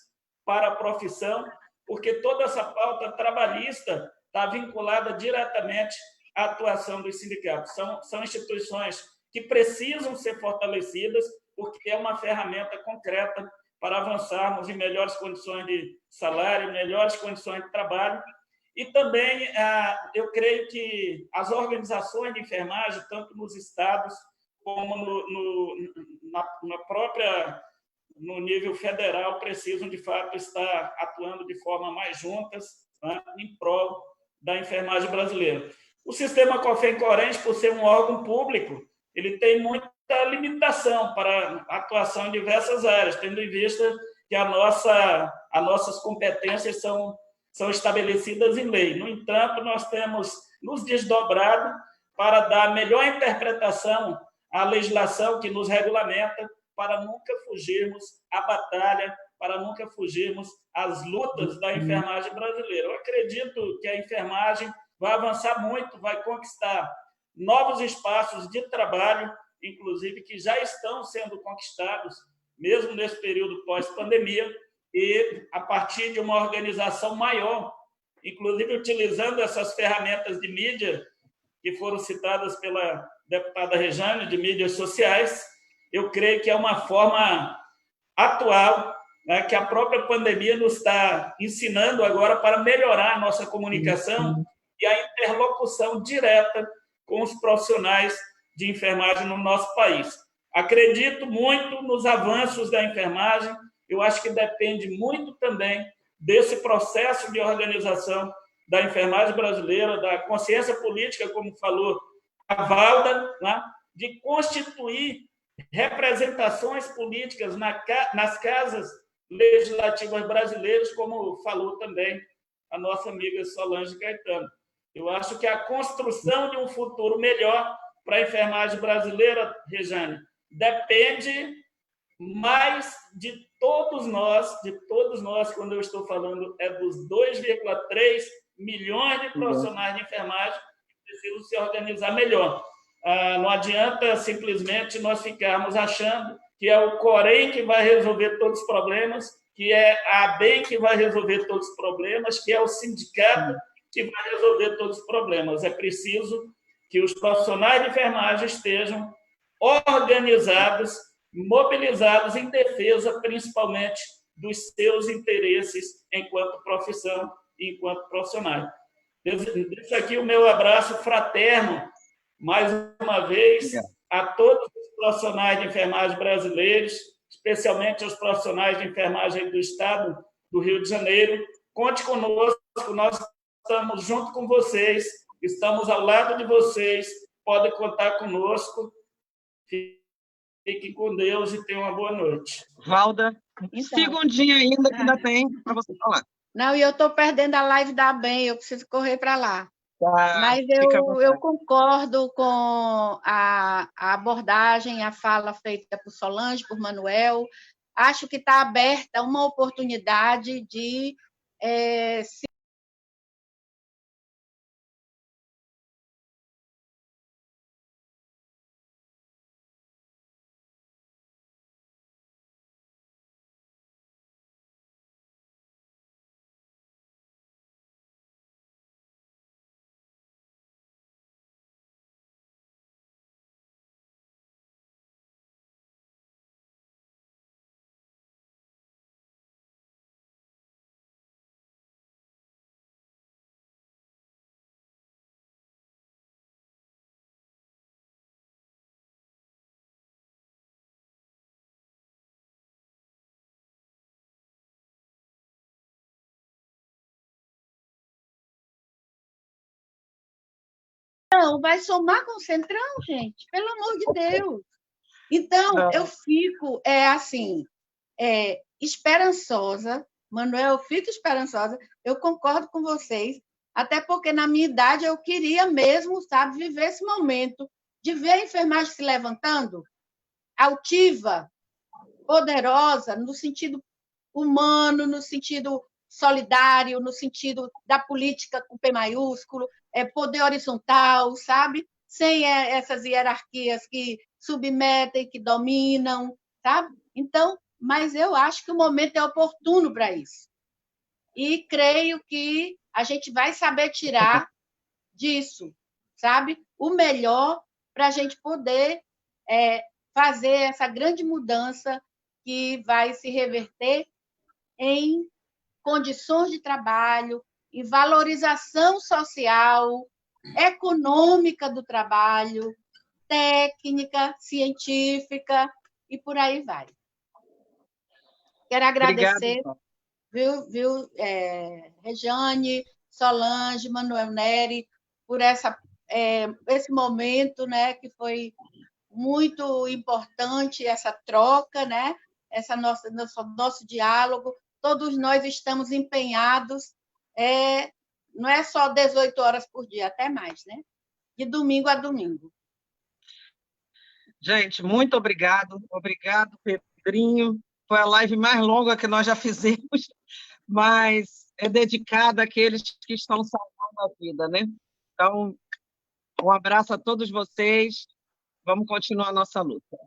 para a profissão, porque toda essa pauta trabalhista está vinculada diretamente à atuação dos sindicatos. São instituições que precisam ser fortalecidas, porque é uma ferramenta concreta para avançarmos em melhores condições de salário, melhores condições de trabalho. E também eu creio que as organizações de enfermagem, tanto nos estados como no nível federal, precisam, de fato, estar atuando de forma mais juntas, né, em prol da enfermagem brasileira. O sistema COFEM-CORENS, por ser um órgão público, ele tem muita limitação para atuação em diversas áreas, tendo em vista que as nossas competências são estabelecidas em lei. No entanto, nós temos nos desdobrado para dar melhor interpretação à legislação que nos regulamenta, para nunca fugirmos à batalha, para nunca fugirmos às lutas da enfermagem brasileira. Eu acredito que a enfermagem vai avançar muito, vai conquistar novos espaços de trabalho, inclusive que já estão sendo conquistados, mesmo nesse período pós-pandemia, e a partir de uma organização maior, inclusive utilizando essas ferramentas de mídia que foram citadas pela deputada Rejane, de mídias sociais. Eu creio que é uma forma atual, né, que a própria pandemia nos está ensinando agora para melhorar a nossa comunicação e a interlocução direta com os profissionais de enfermagem no nosso país. Acredito muito nos avanços da enfermagem. Eu acho que depende muito também desse processo de organização da enfermagem brasileira, da consciência política, como falou a Valda, né, de constituir representações políticas nas casas legislativas brasileiras, como falou também a nossa amiga Solange Caetano. Eu acho que a construção de um futuro melhor para a enfermagem brasileira, Rejane, depende mais de todos nós, quando eu estou falando, é dos 2,3 milhões de profissionais de enfermagem que precisam se organizar melhor. Não adianta simplesmente nós ficarmos achando que é o COREN que vai resolver todos os problemas, que é a ABEM que vai resolver todos os problemas, que é o sindicato que vai resolver todos os problemas. É preciso que os profissionais de enfermagem estejam organizados, mobilizados em defesa, principalmente, dos seus interesses enquanto profissão e enquanto profissionais. Deixo aqui o meu abraço fraterno, mais uma vez, a todos os profissionais de enfermagem brasileiros, especialmente os profissionais de enfermagem do Estado do Rio de Janeiro. Conte conosco, nós estamos junto com vocês, estamos ao lado de vocês, podem contar conosco. Fiquem com Deus e tenham uma boa noite. Valda, segundinho ainda, que ainda tem para você falar. Não, e eu estou perdendo a live da BEM, eu preciso correr para lá. Tá, mas eu concordo com a abordagem, a fala feita por Solange, por Manuel. Acho que está aberta uma oportunidade de se Então, vai somar com o Centrão, gente? Pelo amor de Deus. Então, Não. eu fico, esperançosa. Manuel, eu fico esperançosa. Eu concordo com vocês, até porque, na minha idade, eu queria mesmo, sabe, viver esse momento de ver a enfermagem se levantando, altiva, poderosa, no sentido humano, no sentido solidário, no sentido da política com P maiúsculo, poder horizontal, sabe? Sem essas hierarquias que submetem, que dominam, sabe? Então, mas eu acho que o momento é oportuno para isso. E creio que a gente vai saber tirar disso, sabe? O melhor para a gente poder fazer essa grande mudança que vai se reverter em condições de trabalho, em valorização social, econômica do trabalho, técnica, científica, e por aí vai. Quero agradecer, Obrigada. viu, Rejane, Solange, Manuel Neri, por esse momento, né, que foi muito importante, essa troca, né, nosso diálogo. Todos nós estamos empenhados, não é só 18 horas por dia, até mais, né? De domingo a domingo. Gente, muito obrigado. Obrigado, Pedrinho. Foi a live mais longa que nós já fizemos, mas é dedicada àqueles que estão salvando a vida, né? Então, um abraço a todos vocês. Vamos continuar a nossa luta.